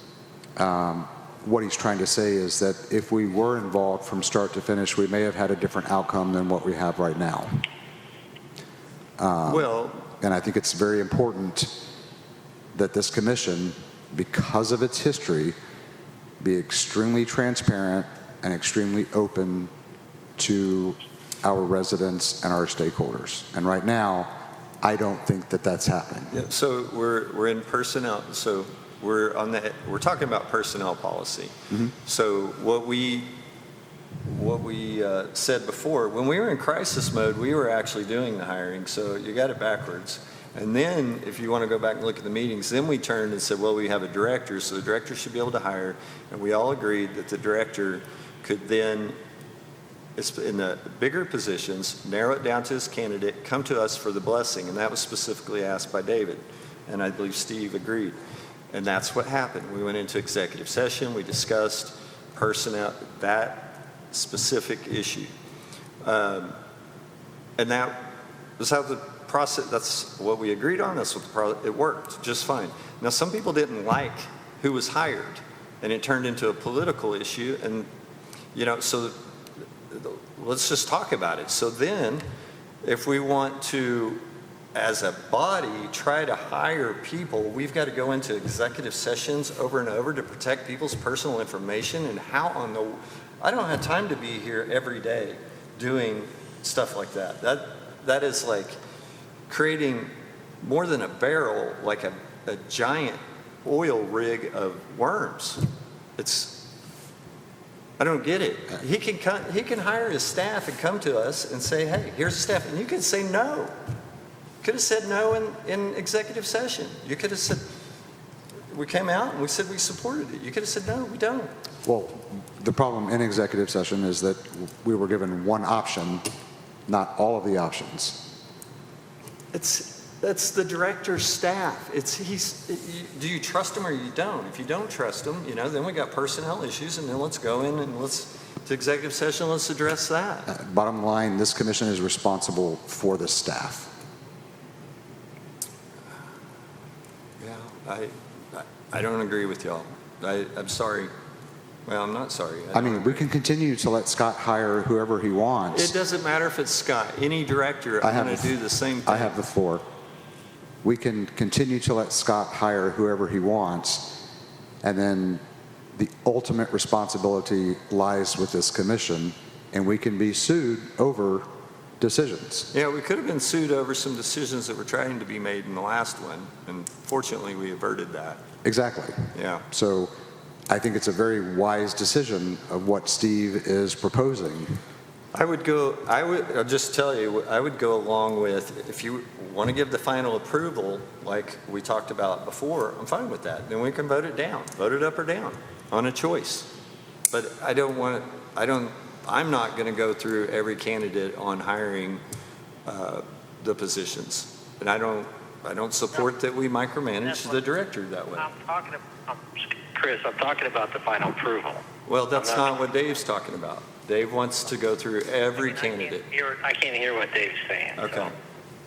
what he's trying to say is that if we were involved from start to finish, we may have had a different outcome than what we have right now. And I think it's very important that this commission, because of its history, be extremely transparent and extremely open to our residents and our stakeholders. And right now, I don't think that that's happening. Yeah, so we're in personnel. So we're talking about personnel policy. Mm-hmm. So what we said before, when we were in crisis mode, we were actually doing the hiring. So you got it backwards. And then if you want to go back and look at the meetings, then we turned and said, well, we have a director, so the director should be able to hire. And we all agreed that the director could then, in the bigger positions, narrow it down to his candidate, come to us for the blessing. And that was specifically asked by David. And I believe Steve agreed. And that's what happened. We went into executive session. We discussed personnel, that specific issue. And that was how the process, that's what we agreed on. That's what it worked just fine. Now, some people didn't like who was hired, and it turned into a political issue. And, so let's just talk about it. So then, if we want to, as a body, try to hire people, we've got to go into executive sessions over and over to protect people's personal information. And I don't have time to be here every day doing stuff like that. That is like creating more than a barrel, like a a giant oil rig of worms. I don't get it. He can hire his staff and come to us and say, hey, here's the staff. And you could say no. You could have said no in executive session. You could have said, we came out and we said we supported it. You could have said, no, we don't. Well, the problem in executive session is that we were given one option, not all of the options. That's the director's staff. Do you trust him or you don't? If you don't trust him, then we got personnel issues, and then let's go in and to executive session, let's address that. Bottom line, this commission is responsible for the staff. Yeah, I don't agree with y'all. I'm sorry. Well, I'm not sorry. I mean, we can continue to let Scott hire whoever he wants. It doesn't matter if it's Scott. Any director, I'm going to do the same thing. I have the floor. We can continue to let Scott hire whoever he wants, and then the ultimate responsibility lies with this commission, and we can be sued over decisions. Yeah, we could have been sued over some decisions that were trying to be made in the last one, and fortunately we averted that. Exactly. Yeah. So I think it's a very wise decision of what Steve is proposing. I'll just tell you, I would go along with, if you want to give the final approval, like we talked about before, I'm fine with that. Then we can vote it up or down on a choice. But I'm not going to go through every candidate on hiring the positions. And I don't support that we micromanage the director that way. Chris, I'm talking about the final approval. Well, that's not what Dave's talking about. Dave wants to go through every candidate. I can't hear what Dave's saying. Okay.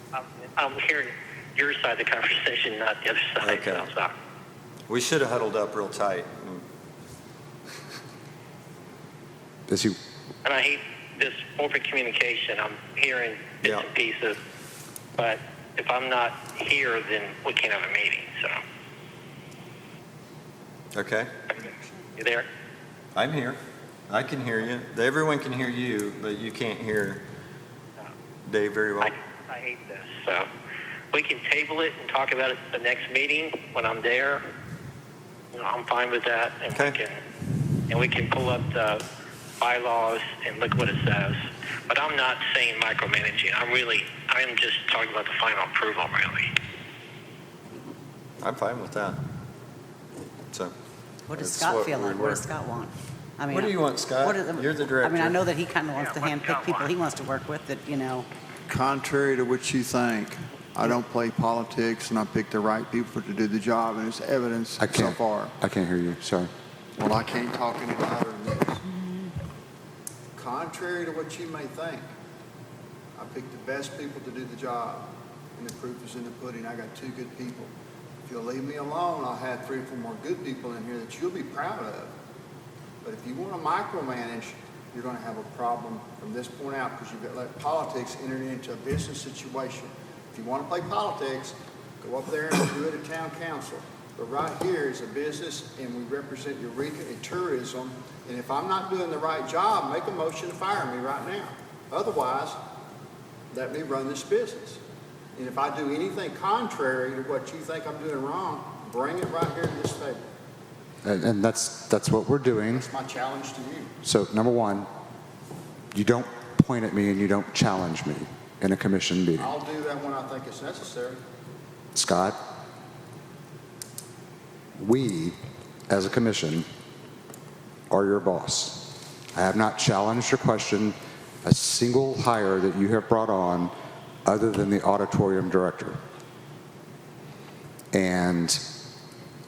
So I'm hearing your side of the conversation, not the other side. Okay. So I'm sorry. We should have huddled up real tight. And I hate this open communication. I'm hearing bits and pieces, but if I'm not here, then we can't have a meeting. So. Okay. You there? I'm here. I can hear you. Everyone can hear you, but you can't hear Dave very well. I hate this. So we can table it and talk about it at the next meeting when I'm there. I'm fine with that. And we can pull up the bylaws and look what it says. But I'm not saying micromanaging. I'm just talking about the final approval, really. I'm fine with that. So. What does Scott feel like? What does Scott want? I mean, what do you want, Scott? You're the director. I mean, I know that he kind of wants to handpick people he wants to work with that, Contrary to what you think, I don't play politics, and I pick the right people to do the job, and it's evidence so far. I can't hear you, sorry. Well, I can't talk any louder than this. Contrary to what you may think, I picked the best people to do the job, and the proof is in the pudding. I got 2 good people. If you'll leave me alone, I'll have 3 or 4 more good people in here that you'll be proud of. But if you want to micromanage, you're going to have a problem from this point out, because you've got to let politics enter into a business situation. If you want to play politics, go up there and do it at town council. But right here is a business, and we represent Eureka and tourism. And if I'm not doing the right job, make a motion to fire me right now. Otherwise, let me run this business. And if I do anything contrary to what you think I'm doing wrong, bring it right here to this table. And that's what we're doing. That's my challenge to you. So, number one, you don't point at me and you don't challenge me in a commission meeting. I'll do that when I think it's necessary. Scott, we, as a commission, are your boss. I have not challenged or questioned a single hire that you have brought on other than the auditorium director. And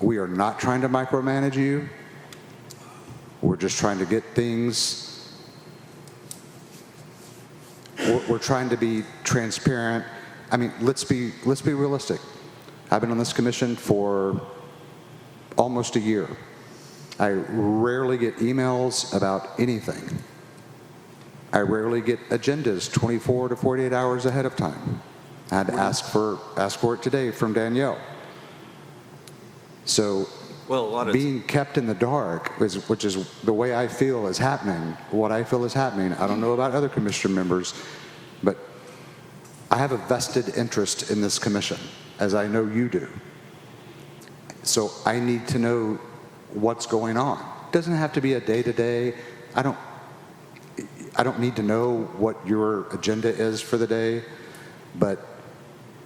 we are not trying to micromanage you. We're just trying to get things, we're trying to be transparent. I mean, let's be realistic. I've been on this commission for almost a year. I rarely get emails about anything. I rarely get agendas 24 to 48 hours ahead of time. I had to ask for it today from Danielle. So being kept in the dark, which is the way I feel is happening, what I feel is happening. I don't know about other commission members, but I have a vested interest in this commission, as I know you do. So I need to know what's going on. Doesn't have to be a day-to-day. I don't need to know what your agenda is for the day, but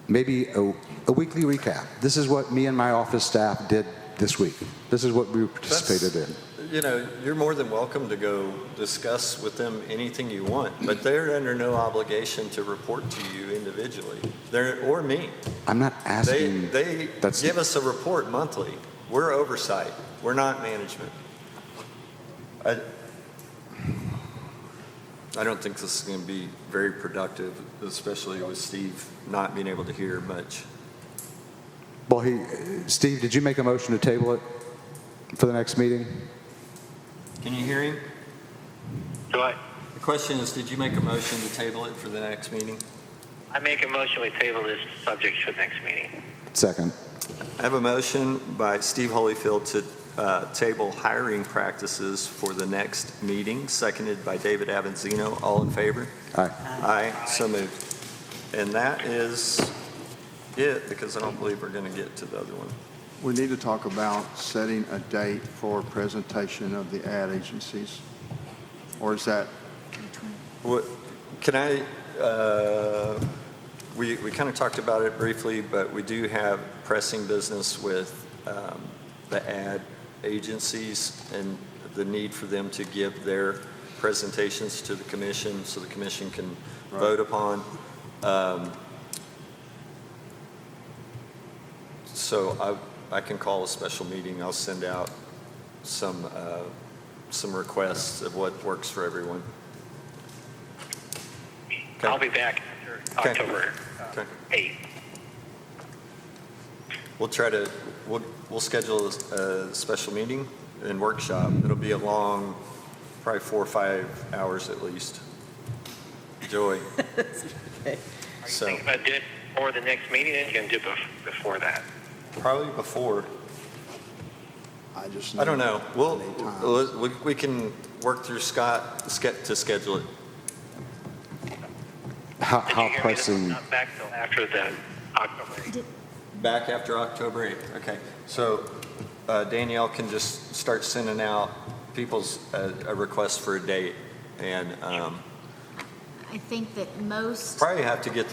maybe a weekly recap. This is what me and my office staff did this week. This is what we participated in. You know, you're more than welcome to go discuss with them anything you want, but they're under no obligation to report to you individually, or me. I'm not asking. They give us a report monthly. We're oversight. We're not management. I don't think this is going to be very productive, especially with Steve not being able to hear much. Well, Steve, did you make a motion to table it for the next meeting? Can you hear him? Do I? The question is, did you make a motion to table it for the next meeting? I make a motion we table this subject for the next meeting. Second. I have a motion by Steve Holyfield to table hiring practices for the next meeting, seconded by David Avanzino. All in favor? Aye. Aye. So moved. And that is it, because I don't believe we're going to get to the other one. We need to talk about setting a date for presentation of the ad agencies. Or is that, What, can I, we kind of talked about it briefly, but we do have pressing business with the ad agencies and the need for them to give their presentations to the commission so the commission can vote upon. So I can call a special meeting. I'll send out some requests of what works for everyone. Okay. I'll be back after October 8th. We'll try to, we'll schedule a special meeting and workshop. It'll be a long, probably 4 or 5 hours at least. Joy. Okay. So, Are you thinking about doing it before the next meeting, or are you going to do it before that? probably before. I don't know. We can work through Scott to schedule it. How Did you hear me? pressing? Not back till after the October 8th. Back after October 8th. Okay. So Danielle can just start sending out people's a request for a date, and I think that most, probably have to get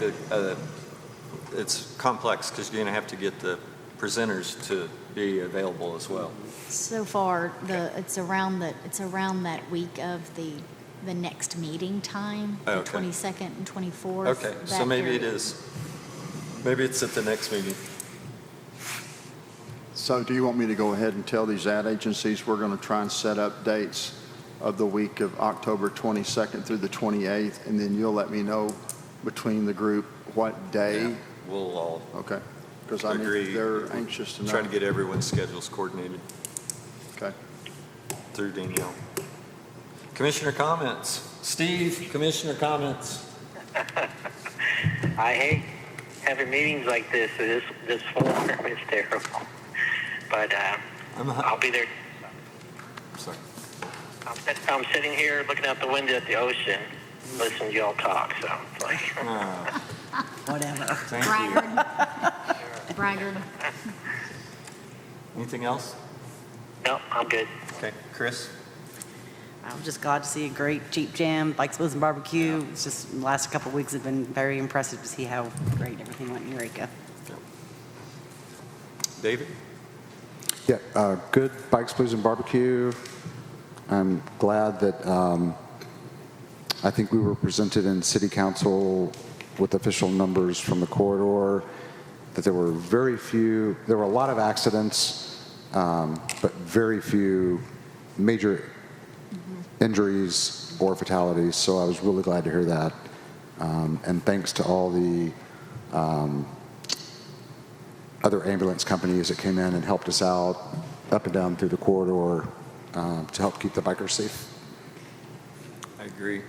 it's complex because you're going to have to get the presenters to be available as well. so far, it's around that week of the next meeting time, the Okay. 22nd and 24th. Okay, so that maybe it area. is. Maybe it's at the next meeting. so do you want me to go ahead and tell these ad agencies we're going to try and set up dates of the week of October 22nd through the 28th, and then you'll let me know between the group what day? Yeah, we'll all Okay, because I agree. mean, they're anxious to know. Try to get everyone's schedules coordinated Okay. through Danielle. Commissioner comments. Steve, commissioner comments. I hate having meetings like this. This form is terrible. But I'll be there. Sorry. I'm sitting here looking out the window at the ocean, listening to y'all talk. So it's like, Whatever. Thank you. Braggart. Braggart. Anything else? no, I'm good. Okay, Chris? I'm just glad to see a great Jeep Jam, Bikes, Blues, and Barbecue. It's just the last couple of weeks have been very impressive to see how great everything went in Eureka. David? Yeah, good Bikes, Blues, and Barbecue. I'm glad that I think we were presented in City Council with official numbers from the corridor, that there were there were a lot of accidents, but very few major injuries or fatalities, so I was really glad to hear that. And thanks to all the other ambulance companies that came in and helped us out up and down through the corridor to help keep the bikers safe. I agree.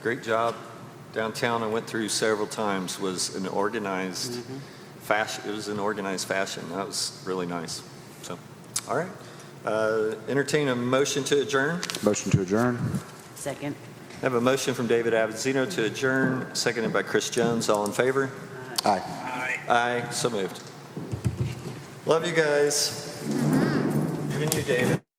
Great job. Downtown, I went through several times, was an organized fashion. It was an organized fashion. That was really nice. So, all right. Entertain a motion to adjourn. Motion to adjourn. Second. I have a motion from David Avanzino to adjourn, seconded by Chris Jones. All in favor? Aye. Aye. So moved. Love you guys. Even you, David.